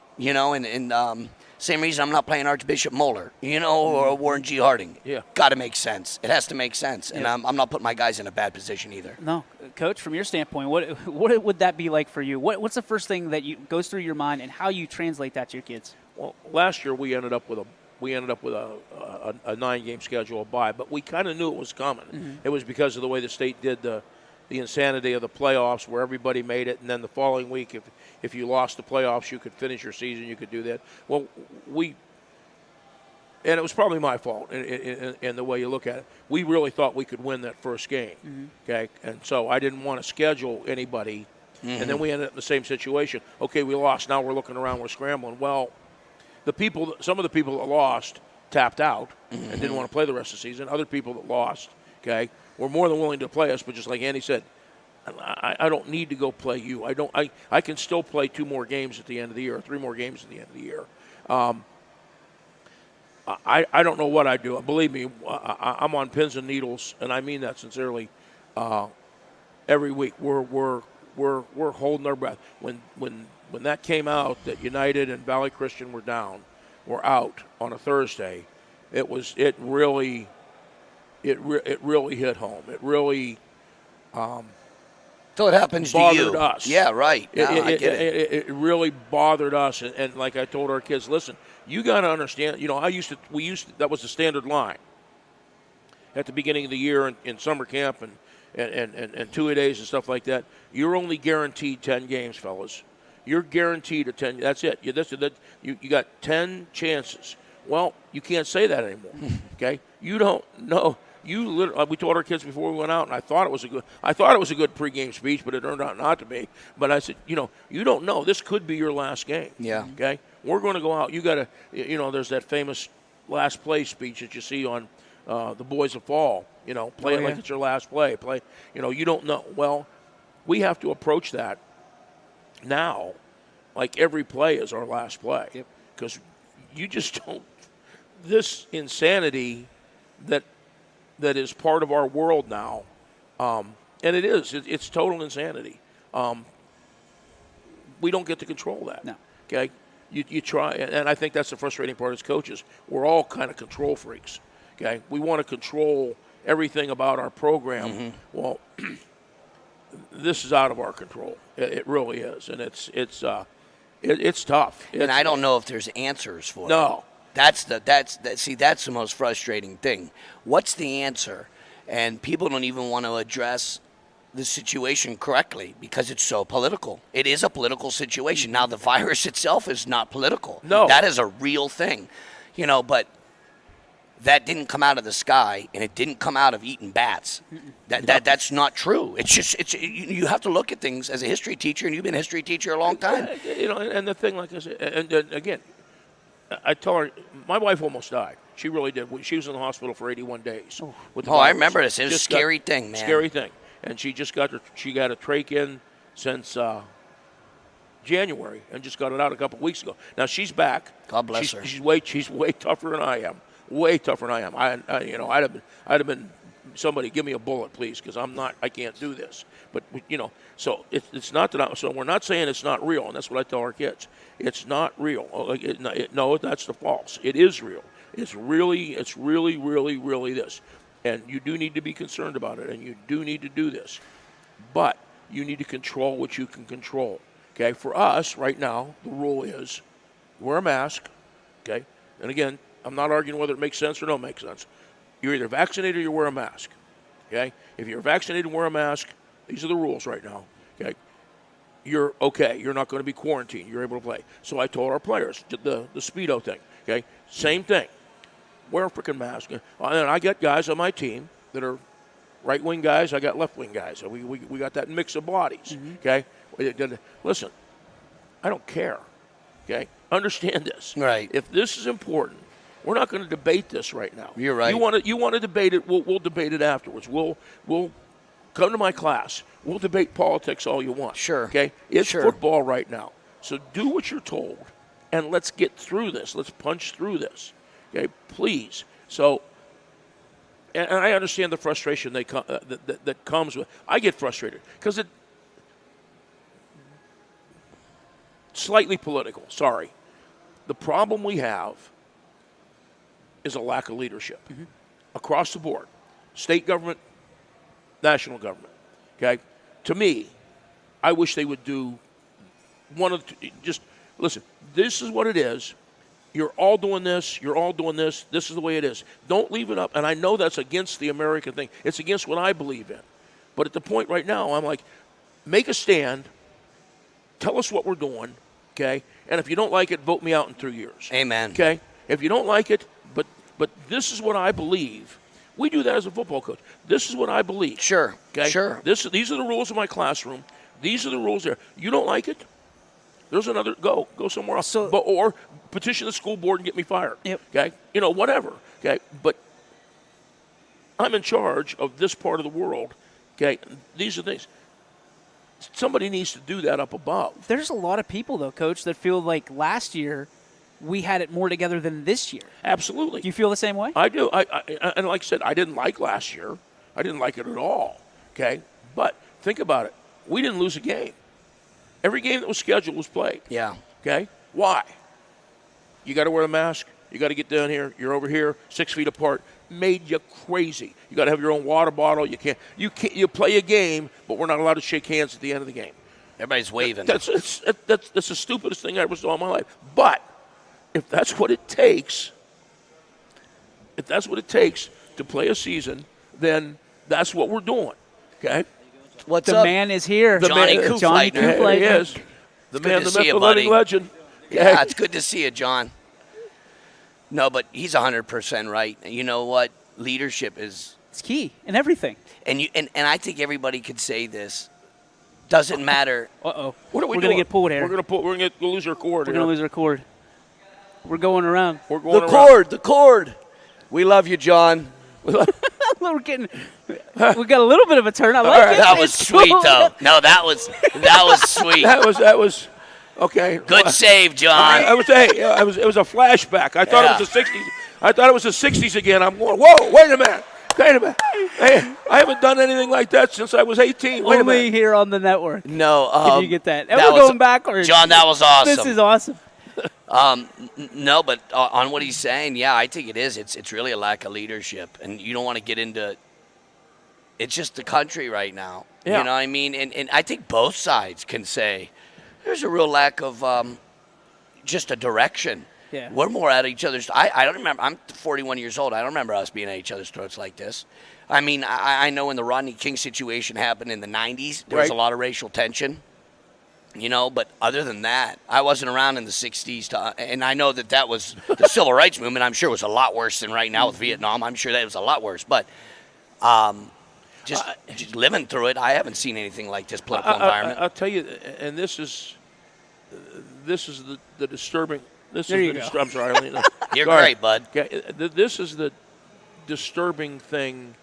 Same reason I'm not playing Archbishop Moeller, or Warren G. Harding. Yeah. Got to make sense. It has to make sense. And I'm not putting my guys in a bad position either. No. Coach, from your standpoint, what would that be like for you? What's the first thing that goes through your mind and how you translate that to your kids? Well, last year we ended up with a 9-game schedule bye, but we kind of knew it was coming. Mm-hmm. It was because of the way the state did the insanity of the playoffs, where everybody made it, and then the following week, if you lost the playoffs, you could finish your season, you could do that. Well, and it was probably my fault in the way you look at it. We really thought we could win that first game, okay? And so I didn't want to schedule anybody, and then we ended up in the same situation. Okay, we lost. Now we're looking around, we're scrambling. Well, some of the people that lost tapped out and didn't want to play the rest of the season. Other people that lost, okay, were more than willing to play us, but just like Andy said, I don't need to go play you. I can still play 2 more games at the end of the year, or 3 more games at the end of the year. I don't know what I do. Believe me, I'm on pins and needles, and I mean that sincerely. Every week we're holding our breath. When that came out that United and Valley Christian were out on a Thursday, it really hit home. It really So it happens to you. bothered us. Yeah, right. No, I get it. It really bothered us, and like I told our kids, listen, you got to understand. That was the standard line at the beginning of the year in summer camp and 2 days and stuff like that. You're only guaranteed 10 games, fellas. You're guaranteed a 10. That's it. You got 10 chances. Well, you can't say that anymore. Okay, you don't know. We told our kids before we went out, and I thought it was a good pregame speech, but it turned out not to be. But I said, you don't know. This could be your last game. Yeah. Okay, we're going to go out. You got to, there's that famous last play speech that you see on the Boys of Fall. Play it like it's your last play. You don't know. Well, we have to approach that now, like every play is our last play, because you just don't. This insanity that is part of our world now, and it is. It's total insanity. We don't get to control that. No. Okay? You try, and I think that's the frustrating part as coaches. We're all kind of control freaks. Okay? We want to control everything about our program. Well, this is out of our control. It really is, and it's tough. And I don't know if there's answers for it. No. That's the most frustrating thing. What's the answer? And people don't even want to address the situation correctly because it's so political. It is a political situation. Now, the virus itself is not political. No. That is a real thing. But that didn't come out of the sky, and it didn't come out of eating bats. That's not true. You have to look at things as a history teacher, and you've been a history teacher a long time. And the thing, like I said, and again, I tell her, my wife almost died. She really did. She was in the hospital for 81 days. With the virus. I remember this. It was a scary thing, man. Scary thing. And she got a trach in since January and just got it out a couple of weeks ago. Now she's back. God bless her. She's way tougher than I am. Way tougher than I am. I'd have been somebody give me a bullet, please, because I can't do this. But so it's not that. So we're not saying it's not real, and that's what I tell our kids. It's not real. No, that's the false. It is real. It's really, really this. And you do need to be concerned about it, and you do need to do this. But you need to control what you can control. Okay? For us, right now, the rule is wear a mask. Okay? And again, I'm not arguing whether it makes sense or don't make sense. You're either vaccinated or you wear a mask. Okay? If you're vaccinated and wear a mask, these are the rules right now. Okay? You're okay. You're not going to be quarantined. You're able to play. So I told our players, the Speedo thing. Okay? Same thing. Wear a freaking mask. And I got guys on my team that are right-wing guys. I got left-wing guys. We got that mix of bodies. Okay? Listen, I don't care. Okay? Understand this. Right. If this is important, we're not going to debate this right now. You're right. You want to debate it? We'll debate it afterwards. We'll come to my class. We'll debate politics all you want. Sure. Okay? It's football right now. So do what you're told, and let's get through this. Let's punch through this. Okay? Please. So, and I understand the frustration that comes with. I get frustrated because it's slightly political. Sorry. The problem we have is a lack of leadership across the board, state government, national government. Okay, to me, I wish they would do one of just listen. This is what it is. You're all doing this. You're all doing this. This is the way it is. Don't leave it up. And I know that's against the American thing. It's against what I believe in. But at the point right now, I'm like, make a stand. Tell us what we're doing, okay? And if you don't like it, vote me out in 3 years. Amen. Okay? If you don't like it, but this is what I believe. We do that as a football coach. This is what I believe. Sure. Okay? Sure. These are the rules of my classroom. These are the rules there. You don't like it? There's another go somewhere else. Or petition the school board and get me fired. Yep. Okay? Whatever. Okay? But I'm in charge of this part of the world. Okay? These are things. Somebody needs to do that up above. There's a lot of people, though, Coach, that feel like last year we had it more together than this year. Absolutely. Do you feel the same way? I do. And like I said, I didn't like last year. I didn't like it at all. Okay? But think about it. We didn't lose a game. Every game that was scheduled was played. Yeah. Okay? Why? You got to wear a mask. You got to get down here. You're over here, 6 feet apart. Made you crazy. You got to have your own water bottle. You can't. You play a game, but we're not allowed to shake hands at the end of the game. Everybody's waving. That's the stupidest thing I ever saw in my life. But if that's what it takes, to play a season, then that's what we're doing. Okay? What's the up? man is here. Johnny Koopfleitner. There he is. The man, the myth, the living legend. Yeah, it's good to see you, John. No, but he's 100% right. You know what? Leadership is It's key in everything. and I think everybody could say this. Doesn't matter. Uh-oh. What are we We're doing? going to get pulled here. We're going to lose our cord. We're going to lose our cord. We're going around. We're going The around. the cord. We love you, John. We're getting. We got a little bit of a turn. I like right. it. That was It's sweet, cool. though. No, that was sweet. That was okay. Good save, John. It was a flashback. I thought Yeah. it was the 60s. I thought it was the 60s again. I'm going, whoa, wait a minute. Hey, I haven't done anything like that since I was 18. Wait a Only minute. here on the network. No, Did you get that? And that we're was- going backwards. John, that was awesome. This is awesome. No, but on what he's saying, yeah, I think it is. It's really a lack of leadership, and you don't want to get into. It's just the country right now. Yeah. You know what I mean? And I think both sides can say there's a real lack of just a direction. Yeah. We're more at each other's. I don't remember. I'm 41 years old. I don't remember us being at each other's throats like this. I mean, I know when the Rodney King situation happened in the 90s, there was a Right. lot of racial tension. You know, but other than that, I wasn't around in the 60s. And I know that was the civil rights movement. I'm sure was a lot worse than right now with Vietnam. I'm sure that was a lot worse. But just living through it, I haven't seen anything like this political environment. I'll tell you, and this is the disturbing. This There is you the go. I'm sorry, Eileen. You're Sorry. great, bud. Okay, this is the disturbing thing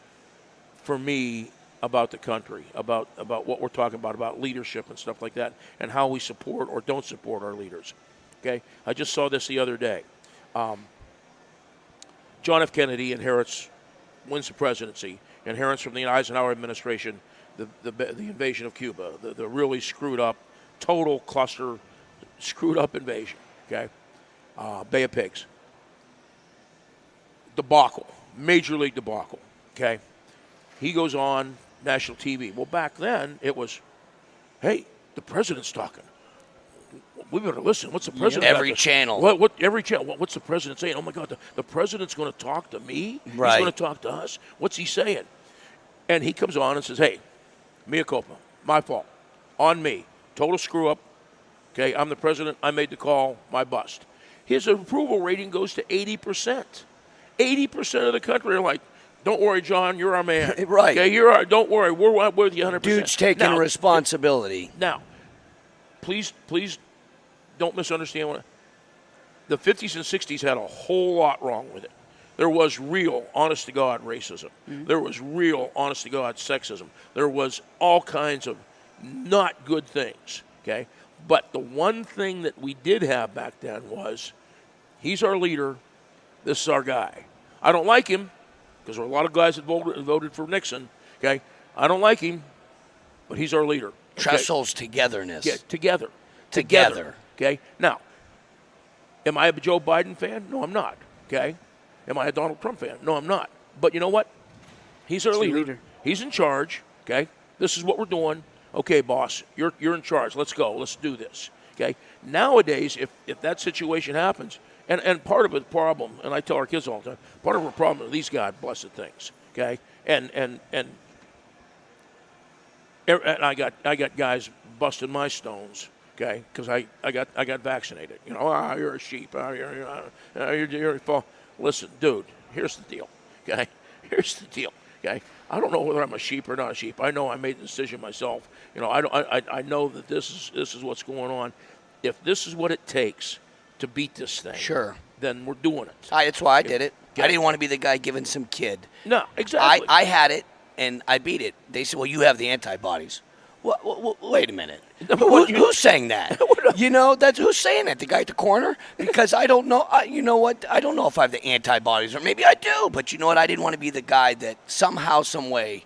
for me about the country, about what we're talking about leadership and stuff like that, and how we support or don't support our leaders. Okay, I just saw this the other day. John F. Kennedy wins the presidency, inherits from the Eisenhower administration the invasion of Cuba, the really screwed up, total cluster, screwed up invasion. Okay, Bay of Pigs, debacle, major league debacle. Okay, he goes on national TV. Well, back then it was, hey, the president's talking. We better listen. What's the president? Every channel. What every channel? What's the president saying? Oh my God, the president's going to talk to me. Right. He's going to talk to us. What's he saying? And he comes on and says, hey, mea culpa, my fault, on me, total screw up. Okay, I'm the president. I made the call. My bust. His approval rating goes to 80%. 80% of the country are like, don't worry, John, you're our man. Right. Okay, don't worry, we're with you 100%. Dude's taking responsibility. Now, please don't misunderstand the 50s and 60s had a whole lot wrong with it. There was real, honest-to-God racism. Mm-hmm. There was real, honest-to-God sexism. There was all kinds of not good things, okay? But the one thing that we did have back then was, he's our leader, this is our guy. I don't like him, because there were a lot of guys that voted for Nixon, okay? I don't like him, but he's our leader. Okay? Trestle's togetherness. Yeah, together. Together. Okay? Now, Am I a Joe Biden fan? No, I'm not. Okay. Am I a Donald Trump fan? No, I'm not. But you know what? He's our leader. He's in charge. Okay. This is what we're doing. Okay, boss, you're in charge. Let's go. Let's do this. Okay. Nowadays, if that situation happens, and part of the problem, and I tell our kids all the time, part of the problem are these God blessed things. Okay. And I got guys busting my stones. Okay, because I got vaccinated. You know, you're a sheep. You're a fall. Listen, dude. Here's the deal. Okay, here's the deal. Okay, I don't know whether I'm a sheep or not a sheep. I know I made the decision myself. You know, I know that this is what's going on. If this is what it takes to beat this thing, sure, then we're doing it. That's why I did it. Okay. I didn't want to be the guy giving some kid. No, exactly. I had it and I beat it. They said, "Well, you have the antibodies." Well, wait a minute. Who's saying that? You know, who's saying that? The guy at the corner? Because I don't know. You know what? I don't know if I have the antibodies, or maybe I do. But you know what? I didn't want to be the guy that somehow, some way,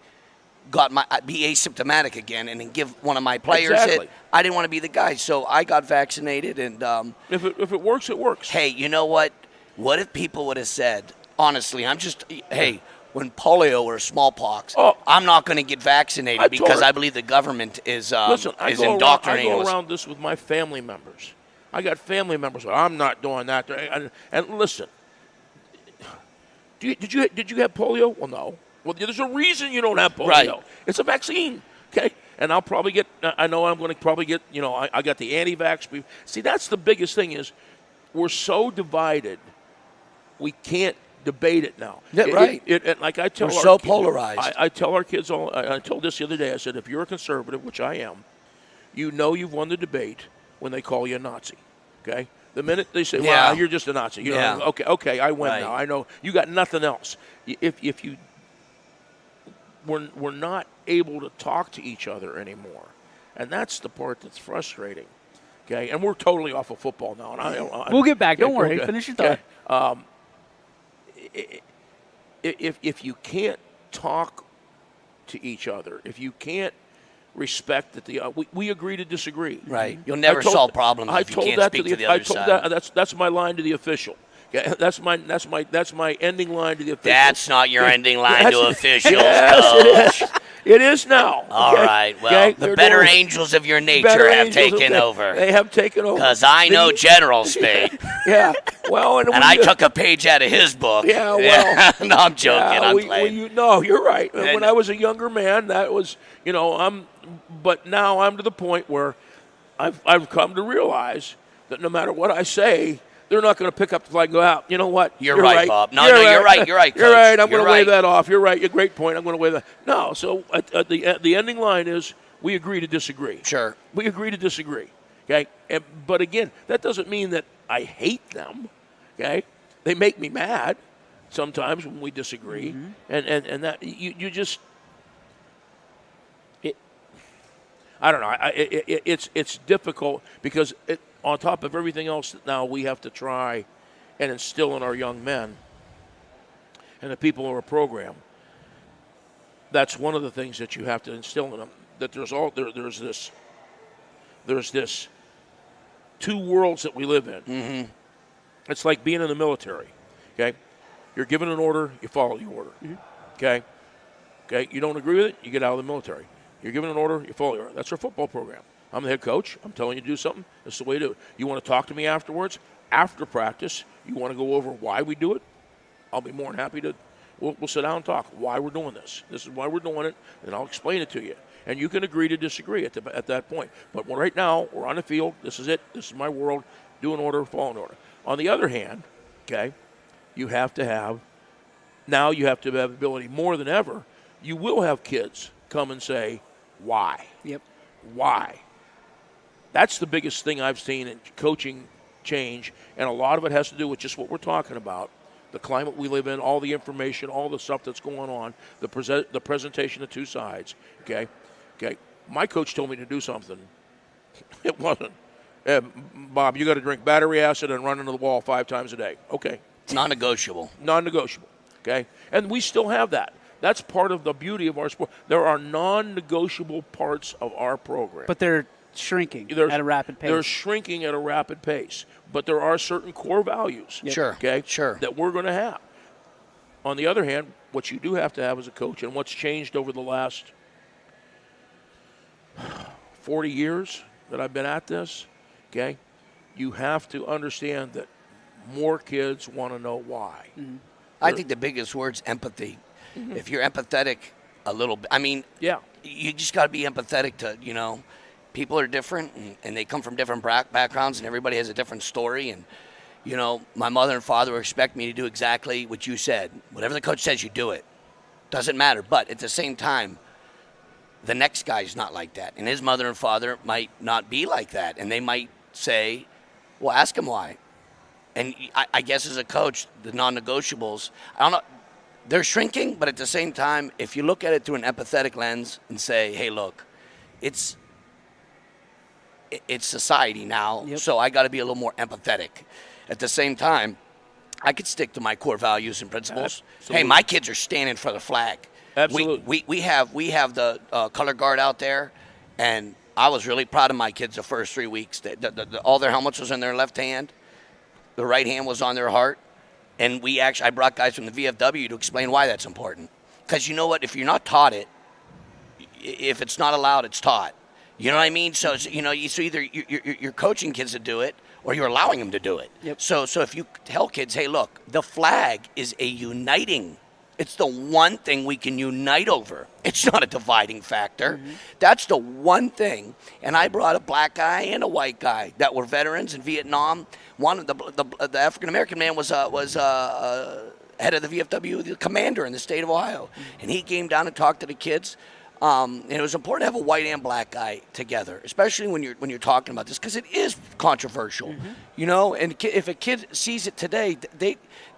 be asymptomatic again and then give one of my players it. I didn't want to be the guy, so I got vaccinated. And if it works, it works. Hey, you know what? What if people would have said, honestly, hey. When polio or smallpox, I'm not going to get vaccinated because I believe the government is indoctrinating us. I go around this with my family members. I got family members. I'm not doing that. And listen, did you have polio? Well, no. Well, there's a reason you don't have polio. Right. It's a vaccine. Okay. And I'll probably get. I know I'm going to probably get. You know, I got the anti-vax. See, that's the biggest thing is we're so divided. We can't debate it now. Yeah, right. Like I tell we're so polarized. I tell our kids all. I told this the other day. I said, if you're a conservative, which I am, you know you've won the debate when they call you a Nazi. Okay. The minute they say, "Well, you're just a Nazi," you know, okay, I win now. I know you got nothing else. If you we're not able to talk to each other anymore, and that's the part that's frustrating. Okay, and we're totally off of football now. And we'll get back. Don't worry. Finish your thought. Okay. If you can't talk to each other, if you can't respect that we agree to disagree. Right. You'll never solve problems if you can't speak to the other side. That's my line to the official. Yeah, that's my ending line to the official. That's not your ending line to officials. Yes, it is. It is now. All right. Well, the better angels of your nature have taken over. They have taken over. Because I know General Spaite. Yeah. Well, and I took a page out of his book. Yeah. Well. No, I'm joking. I'm playing. No, you're right. When I was a younger man, that was, but now I'm to the point where I've come to realize that no matter what I say, they're not going to pick up the flag and go out. You know what? You're right, Bob. No, you're right. You're right, Coach. You're right. I'm going to wave that off. You're right. You're great point. I'm going to wave that. No. So the ending line is we agree to disagree. Sure. We agree to disagree. Okay. But again, that doesn't mean that I hate them. Okay. They make me mad sometimes when we disagree, and that you just. I don't know. It's difficult because on top of everything else that now we have to try and instill in our young men and the people who are programmed. That's one of the things that you have to instill in them. That there's this two worlds that we live in. Mm-hmm. It's like being in the military. Okay, you're given an order, you follow the order. Okay, you don't agree with it, you get out of the military. You're given an order, you follow the order. That's our football program. I'm the head coach. I'm telling you to do something. This is the way to do it. You want to talk to me afterwards? After practice, you want to go over why we do it? I'll be more than happy to. We'll sit down and talk why we're doing this. This is why we're doing it, and I'll explain it to you. And you can agree to disagree at that point. But right now, we're on the field. This is it. This is my world. Do an order, follow an order. On the other hand, okay, you have to have ability more than ever. You will have kids come and say, why? Yep. Why? That's the biggest thing I've seen in coaching change, and a lot of it has to do with just what we're talking about, the climate we live in, all the information, all the stuff that's going on, the presentation of two sides. Okay. My coach told me to do something. It wasn't, Bob, you got to drink battery acid and run into the wall 5 times a day. Okay. Non-negotiable. Non-negotiable. Okay. And we still have that. That's part of the beauty of our sport. There are non-negotiable parts of our program. But they're shrinking at a rapid pace. They're shrinking at a rapid pace. But there are certain core values, Sure, sure, that we're going to have. On the other hand, what you do have to have as a coach, and what's changed over the last 40 years that I've been at this, okay, you have to understand that more kids want to know why. Mm-hmm. I think the biggest word's empathy. Mm-hmm. If you're empathetic a little bit, I mean, you just got to be empathetic to, people are different and they come from different backgrounds and everybody has a different story. And, my mother and father expect me to do exactly what you said. Whatever the coach says, you do it. Doesn't matter. But at the same time, the next guy's not like that. And his mother and father might not be like that. And they might say, well, ask him why. And I guess as a coach, the non-negotiables, I don't know, they're shrinking, but at the same time, if you look at it through an empathetic lens and say, hey, look, it's society now, so I got to be a little more empathetic. At the same time, I could stick to my core values and principles. Absolutely. Hey, my kids are standing for the flag. Absolutely. We have the color guard out there, and I was really proud of my kids the first 3 weeks. All their helmets was in their left hand. The right hand was on their heart. And I brought guys from the VFW to explain why that's important. Because you know what? If you're not taught it, if it's not allowed, it's taught. You know what I mean? So, either you're coaching kids to do it or you're allowing them to do it. Yep. So if you tell kids, hey, look, the flag is a uniting. It's the one thing we can unite over. It's not a dividing factor. Mm-hmm. That's the one thing. And I brought a black guy and a white guy that were veterans in Vietnam. One of the African American man was head of the VFW, the commander in the state of Ohio, and he came down and talked to the kids. And it was important to have a white and black guy together, especially when you're talking about this, because it is controversial, And if a kid sees it today,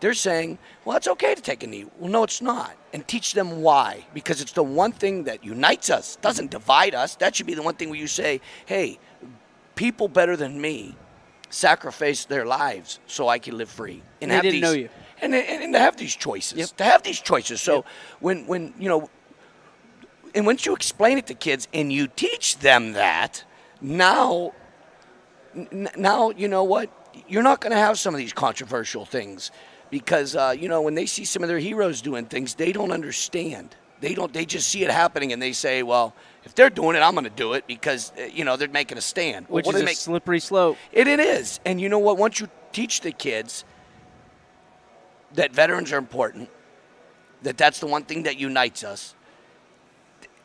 they're saying, well, it's okay to take a knee. Well, no, it's not. And teach them why, because it's the one thing that unites us, doesn't divide us. That should be the one thing where you say, hey, people better than me sacrifice their lives so I can live free. And they didn't know you. And to have these choices. To have these choices. So when and once you explain it to kids and you teach them that, now you know what? You're not going to have some of these controversial things because, when they see some of their heroes doing things, they don't understand. They just see it happening and they say, well, if they're doing it, I'm going to do it because, they're making a stand. Which is a slippery slope. It is. And you know what? Once you teach the kids that veterans are important, that's the one thing that unites us,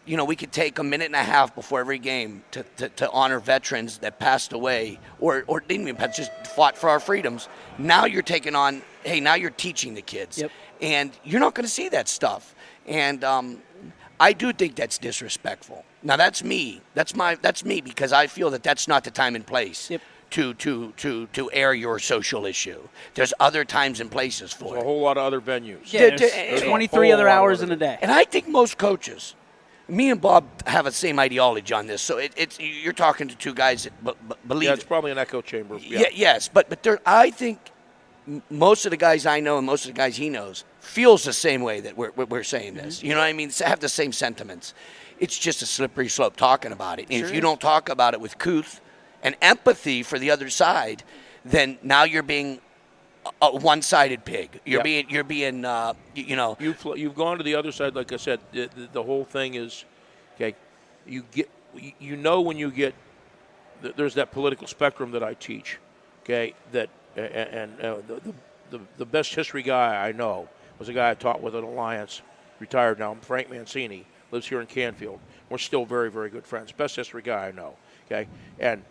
we could take a minute and a half before every game to honor veterans that passed away or didn't even pass, just fought for our freedoms. Now you're taking on, now you're teaching the kids. Yep. And you're not going to see that stuff. And I do think that's disrespectful. Now that's me. That's me because I feel that's not the time and place. Yep. To air your social issue. There's other times and places for There's a whole lot of other venues. Yeah, there's 23 other hours in a day. And I think most coaches, me and Bob have the same ideology on this. So you're talking to two guys that believe. Yeah, it's probably an echo chamber. Yeah. Yes, but I think most of the guys I know and most of the guys he knows feels the same way that we're saying this. Mm-hmm. You know what I mean? Have the same sentiments. It's just a slippery slope talking about it. And if you don't talk about it with couth and empathy for the other side, then now you're being a one-sided pig. You're being You've gone to the other side. Like I said, the whole thing is, okay. When you get, there's that political spectrum that I teach, okay. That and the best history guy I know was a guy I taught with at Alliance, retired now. Frank Mancini lives here in Canfield. We're still very, very good friends. Best history guy I know, okay. And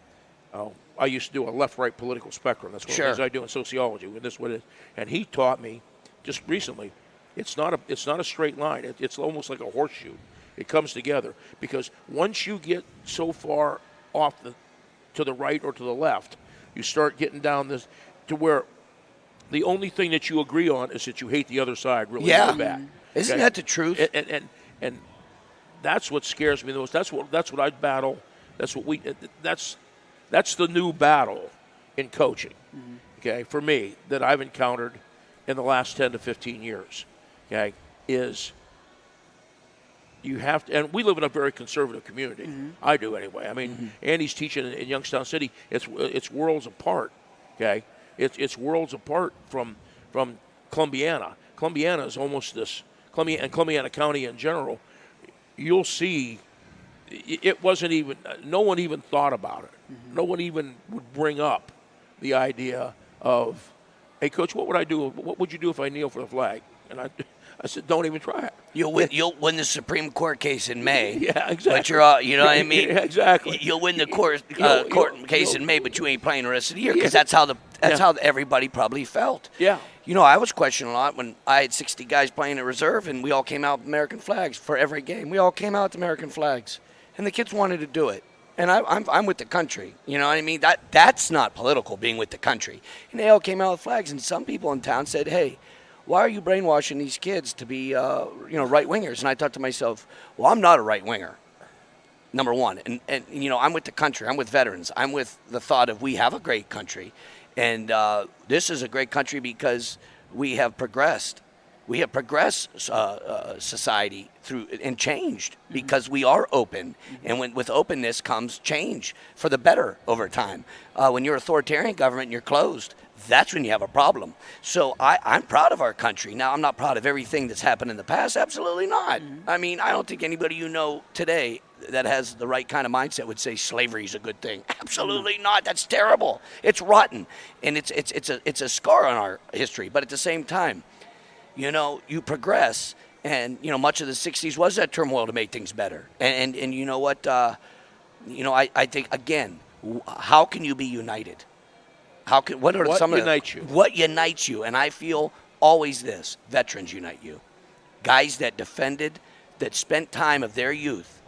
I used to do a left-right political spectrum. That's what it is I do in sociology. And this is what it is. And he taught me just recently. It's not a straight line. It's almost like a horseshoe. It comes together because once you get so far off to the right or to the left, you start getting down this to where the only thing that you agree on is that you hate the other side really bad. Isn't that the truth? And that's what scares me the most. That's what I battle. That's the new battle in coaching, okay, for me, that I've encountered in the last 10 to 15 years, okay, is you have to, and we live in a very conservative community. I do anyway. I mean, Andy's teaching in Youngstown City. It's worlds apart. Okay, it's worlds apart from Columbiana. Columbiana is almost this. Columbiana County in general, you'll see. It wasn't even. No one even thought about it. No one even would bring up the idea of, hey, Coach, what would I do? What would you do if I kneel for the flag? And I said, don't even try it. You'll win the Supreme Court case in May. Yeah, exactly. But you're, you know what I mean? Yeah, exactly. You'll win the court case in May, but you ain't playing the rest of the year because that's how how everybody probably felt. Yeah. You know, I was questioned a lot when I had 60 guys playing at reserve, and we all came out with American flags for every game. We all came out with American flags, and the kids wanted to do it. And I'm with the country. You know what I mean? That's not political, being with the country. And they all came out with flags, and some people in town said, hey, why are you brainwashing these kids to be, right-wingers? And I thought to myself, well, I'm not a right-winger, number one. And I'm with the country. I'm with veterans. I'm with the thought of we have a great country. And this is a great country because we have progressed. We have progressed society through and changed because we are open. And with openness comes change for the better over time. When you're authoritarian government and you're closed, that's when you have a problem. So I'm proud of our country. Now, I'm not proud of everything that's happened in the past. Absolutely not. I mean, I don't think anybody you know today that has the right kind of mindset would say slavery is a good thing. Absolutely not. That's terrible. It's rotten. And it's a scar on our history. But at the same time, you progress. And, much of the 60s was that turmoil to make things better. And you know what? I think, again, how can you be united? What unites you? And I feel always this: veterans unite you. Guys that defended, that spent time of their youth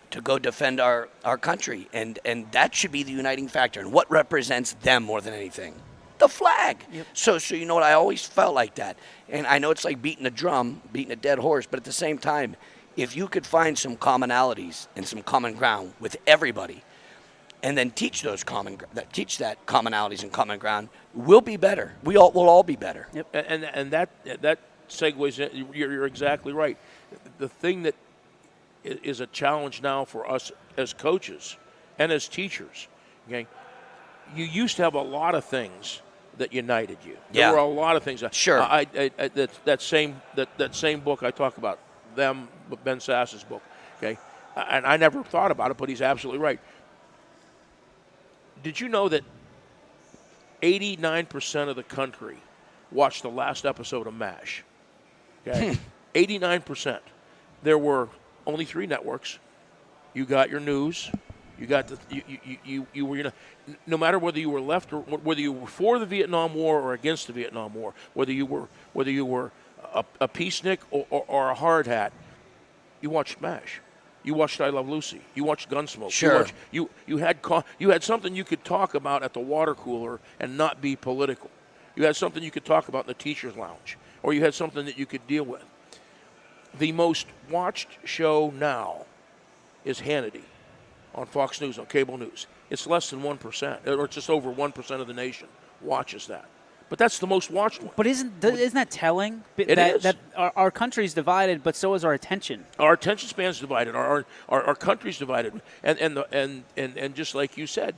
to go defend our country, and that should be the uniting factor. And what represents them more than anything? The flag. Yep. So you know what? I always felt like that. And I know it's like beating a drum, beating a dead horse, but at the same time, if you could find some commonalities and some common ground with everybody, and then teach that commonalities and common ground, we'll be better. We'll all be better. Yep. And that segues in. You're exactly right. The thing that is a challenge now for us as coaches and as teachers, okay, you used to have a lot of things that united you. There were a lot of things. Sure. That same book I talk about, Ben Sass's book, okay, and I never thought about it, but he's absolutely right. Did you know that 89% of the country watched the last episode of MASH? Okay, 89%. There were only 3 networks. You got your news. You got you were no matter whether you were left or whether you were for the Vietnam War or against the Vietnam War, whether you were a peacenik or a hard hat, you watched MASH. You watched I Love Lucy. You watched Gunsmoke. Sure. You had something you could talk about at the water cooler and not be political. You had something you could talk about in the teacher's lounge, or you had something that you could deal with. The most watched show now is Hannity on Fox News, on cable news. It's less than 1%, or just over 1% of the nation watches that. But that's the most watched one. But isn't that telling? It is. That our country's divided, but so is our attention. Our attention span's divided. Our country's divided, and just like you said,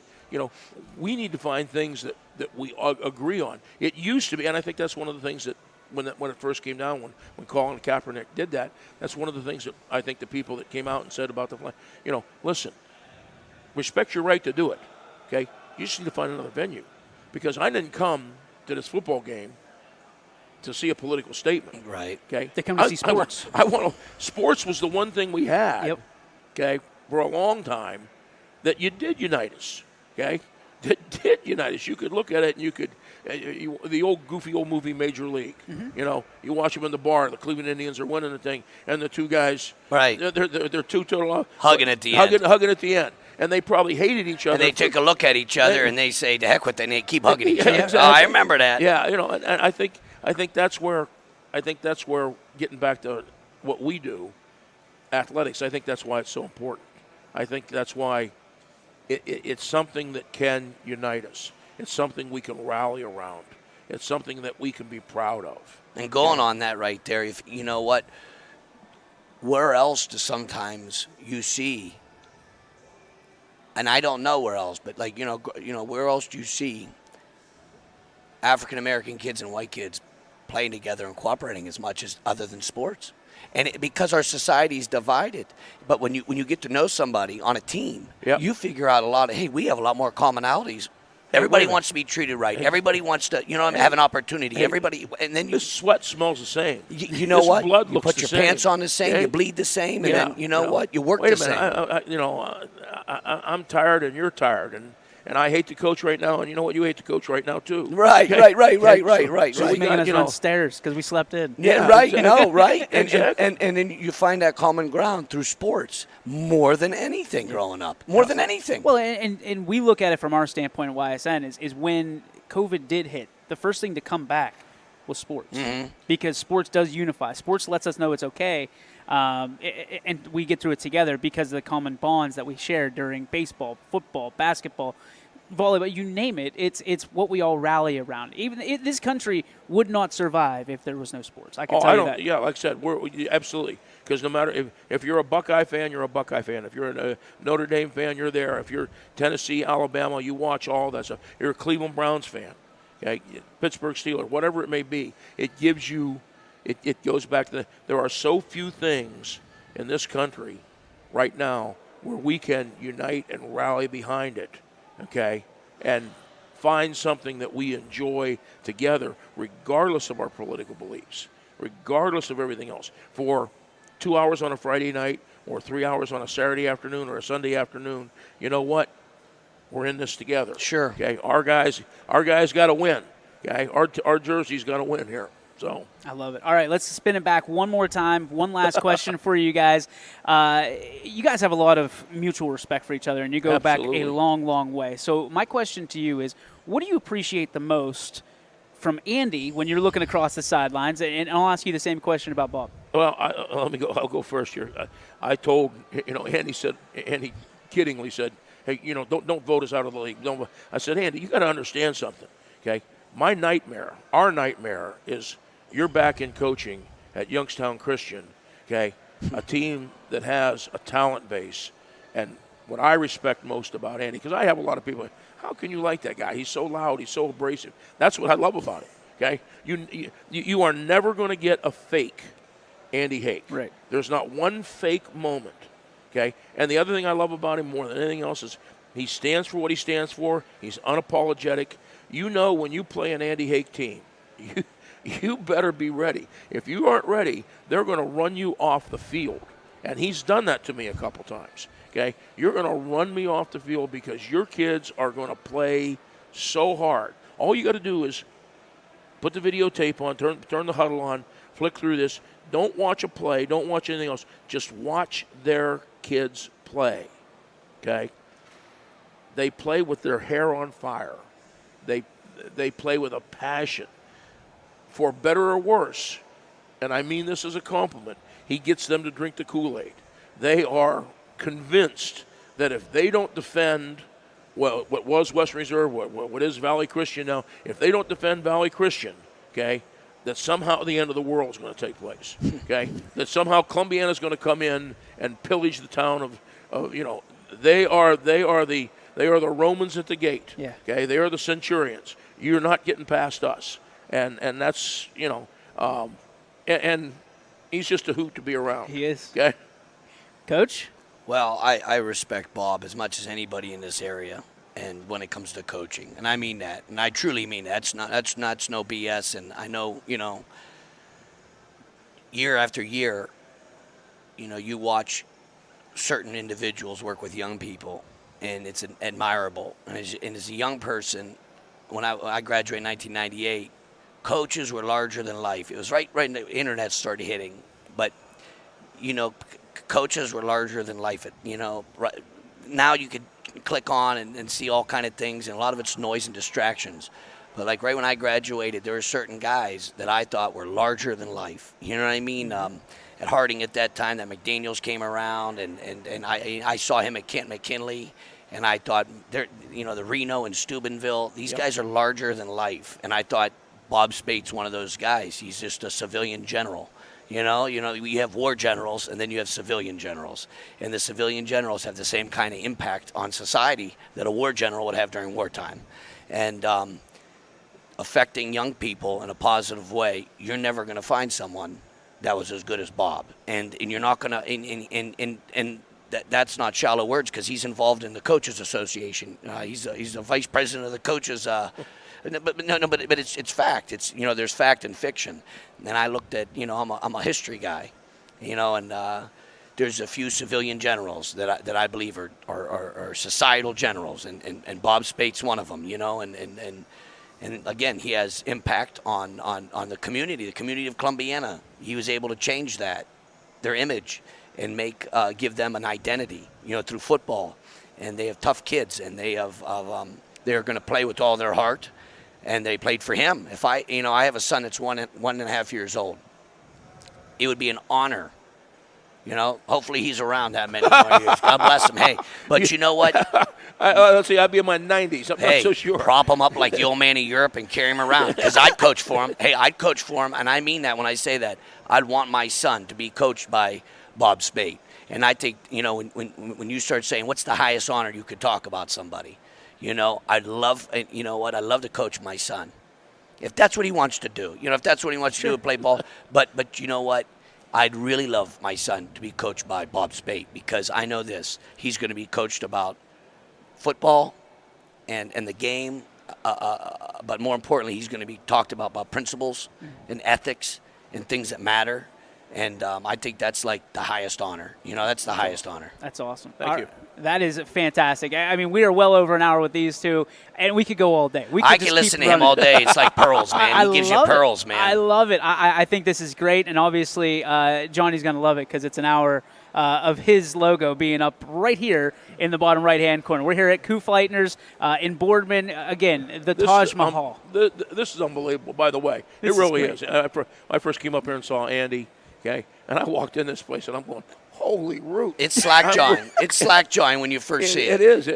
we need to find things that we agree on. It used to be, and I think that's one of the things that when it first came down, when Colin Kaepernick did that, that's one of the things that I think the people that came out and said about the flag, listen, respect your right to do it. Okay, you just need to find another venue, because I didn't come to this football game to see a political statement. Right. Okay. They come to see sports. Sports was the one thing we had. Yep. Okay. For a long time, that you did unite us. Okay. That did unite us. You could look at it and you could, the old goofy old movie Major League. Mm-hmm. You watch them in the bar. The Cleveland Indians are winning the thing, and the two guys. Right. They're two total hugging at the end. Hugging at the end. And they probably hated each other. And they take a look at each other and they say, "To heck with it," and they keep hugging each other. Exactly. Oh, I remember that. Yeah, and I think that's where getting back to what we do, athletics. I think that's why it's so important. I think that's why it's something that can unite us. It's something we can rally around. It's something that we can be proud of. And going on that right there, if you know what, where else do sometimes you see, and I don't know where else, but like, where else do you see African American kids and white kids playing together and cooperating as much as other than sports? And because our society is divided, but when you get to know somebody on a team, you figure out we have a lot more commonalities. Everybody wants to be treated right. Everybody wants to, have an opportunity. Everybody, and then the sweat smells the same. You know what? Blood you looks put the your same. pants on the same. You bleed the same. And then, you know what? You work the same. I'm tired and you're tired, and I hate to coach right now, and you know what? You hate to coach right now too. Right. So we making us run stairs because we slept in. Yeah, right. Exactly. Right. Exactly. And then you find that common ground through sports more than anything growing up. More than anything. Well, and we look at it from our standpoint at YSN is when COVID did hit, the first thing to come back was sports, because sports does unify. Sports lets us know it's okay. And we get through it together because of the common bonds that we share during baseball, football, basketball, volleyball, you name it. It's what we all rally around. Even this country would not survive if there was no sports. I can tell you that. Yeah, like I said, absolutely. Because no matter if you're a Buckeye fan, you're a Buckeye fan. If you're a Notre Dame fan, you're there. If you're Tennessee, Alabama, you watch all that stuff. You're a Cleveland Browns fan, okay? Pittsburgh Steelers, whatever it may be. It gives you. It goes back to there are so few things in this country right now where we can unite and rally behind it, okay, and find something that we enjoy together regardless of our political beliefs, regardless of everything else. For 2 hours on a Friday night or 3 hours on a Saturday afternoon or a Sunday afternoon, you know what? We're in this together. Sure. Okay, our guys got to win. Okay, our jersey's got to win here. So I love it. All right, let's spin it back one more time. One last question for you guys. You guys have a lot of mutual respect for each other, and you go back a long, long way. So my question to you is, what do you appreciate the most from Andy when you're looking across the sidelines? And I'll ask you the same question about Bob. Well, let me go. I'll go first here. I told Andy kiddingly said, "Hey, don't vote us out of the league." I said, Andy, you got to understand something, okay? Our nightmare is you're back in coaching at Youngstown Christian, okay, a team that has a talent base. And what I respect most about Andy, because I have a lot of people, how can you like that guy? He's so loud. He's so abrasive. That's what I love about it, okay? You are never going to get a fake Andy Hake. Right. There's not one fake moment, okay? And the other thing I love about him more than anything else is he stands for what he stands for. He's unapologetic. When you play an Andy Hake team, you better be ready. If you aren't ready, they're going to run you off the field. And he's done that to me a couple times. Okay? You're going to run me off the field because your kids are going to play so hard. All you got to do is put the videotape on, turn the huddle on, flick through this. Don't watch a play. Don't watch anything else. Just watch their kids play. Okay? They play with their hair on fire. They play with a passion. For better or worse, and I mean this as a compliment, he gets them to drink the Kool-Aid. They are convinced that if they don't defend what was Western Reserve, what is Valley Christian now, if they don't defend Valley Christian, okay, that somehow the end of the world is going to take place, okay? That somehow Columbiana is going to come in and pillage the town of they are the Romans at the gate, okay? They are the centurions. You're not getting past us. And that's, and he's just a hoot to be around. He is. Okay? Coach? Well, I respect Bob as much as anybody in this area, and when it comes to coaching. And I mean that. And I truly mean that. That's no BS. And I know, year after year, you watch certain individuals work with young people, and it's admirable. And as a young person, when I graduated in 1998, coaches were larger than life. It was right when the internet started hitting. But, coaches were larger than life. Right now you could click on and see all kind of things, and a lot of it's noise and distractions. But, like, right when I graduated, there were certain guys that I thought were larger than life. You know what I mean? At Harding at that time, that McDaniels came around, and I saw him at Kent McKinley. And I thought, the Reno and Steubenville, these guys are larger than life. And I thought Bob Spaite's one of those guys. He's just a civilian general. You know, you have war generals and then you have civilian generals. And the civilian generals have the same kind of impact on society that a war general would have during wartime. And affecting young people in a positive way, you're never going to find someone that was as good as Bob. And you're not going to, and that's not shallow words, because he's involved in the Coaches Association. He's a vice president of the coaches. But it's fact. It's, there's fact and fiction. And I looked at, I'm a history guy, and there's a few civilian generals that I believe are societal generals, and Bob Spaite's one of them, and again, he has impact on the community of Columbiana. He was able to change their image, and give them an identity, through football. And they have tough kids, and they're going to play with all their heart. And they played for him. If I have a son that's 1.5 years old. It would be an honor. Hopefully he's around that many more years. God bless him. Hey, but you know what? Let's see, I'd be in my 90s. I'm not so sure. Prop him up like the old man of Europe and carry him around, because I'd coach for him. Hey, I'd coach for him, and I mean that when I say that. I'd want my son to be coached by Bob Spaite. And I think, when you start saying what's the highest honor you could talk about somebody, I'd love to coach my son. If that's what he wants to do, if that's what he wants to do, play ball. But you know what? I'd really love my son to be coached by Bob Spaite, because I know this. He's going to be coached about football and the game, but more importantly, he's going to be talked about principles and ethics and things that matter. And I think that's like the highest honor. That's the highest honor. That's awesome. Thank you. That is fantastic. I mean, we are well over an hour with these two, and we could go all day. I can listen to him all day. It's like pearls, man. He gives you pearls, man. I love it. I think this is great, and obviously Johnny's going to love it, because it's an hour of his logo being up right here in the bottom right-hand corner. We're here at Kuhfleitner's in Boardman. Again, the Taj Mahal. This is unbelievable, by the way. It really is. I first came up here and saw Andy, okay, and I walked in this place, and I'm going, holy root. It's slack jawing. It's slack jawing when you first see it. It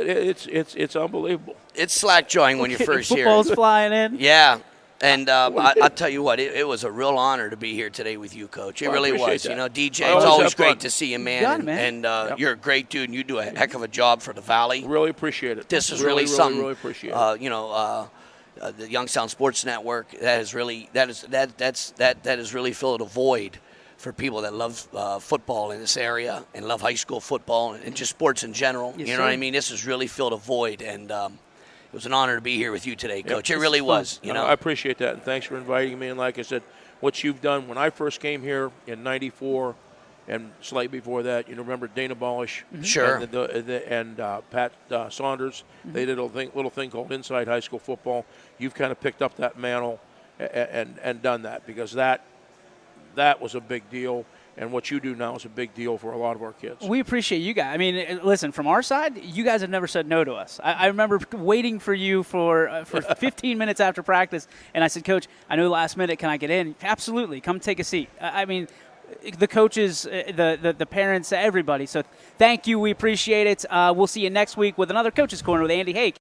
is. It's unbelievable. It's slack jawing when you first hear it. Football's flying in. Yeah. And I'll tell you what, it was a real honor to be here today with you, Coach. It really was. That. DJ, it's always great to see you, man. You got it, man. And you're a great dude, and you do a heck of a job for the Valley. Really appreciate it. This is really something. Really appreciate it. The Youngstown Sports Network, that has really filled a void for people that love football in this area and love high school football and just sports in general. Yes, you know what I mean? This has really filled a void, and it was an honor to be here with you today, Coach. Yep. It really was. I appreciate that, and thanks for inviting me. And like I said, what you've done when I first came here in '94, and slightly before that, remember Dana Ballish, Sure, and Pat Saunders. They did a little thing called Inside High School Football. You've kind of picked up that mantle and done that, because that was a big deal. And what you do now is a big deal for a lot of our kids. We appreciate you guys. I mean, listen, from our side, you guys have never said no to us. I remember waiting for you for 15 minutes after practice, and I said, Coach, I know last minute, can I get in? Absolutely. Come take a seat. I mean, the coaches, the parents, everybody. So thank you. We appreciate it. We'll see you next week with another Coach's Corner with Andy Hake.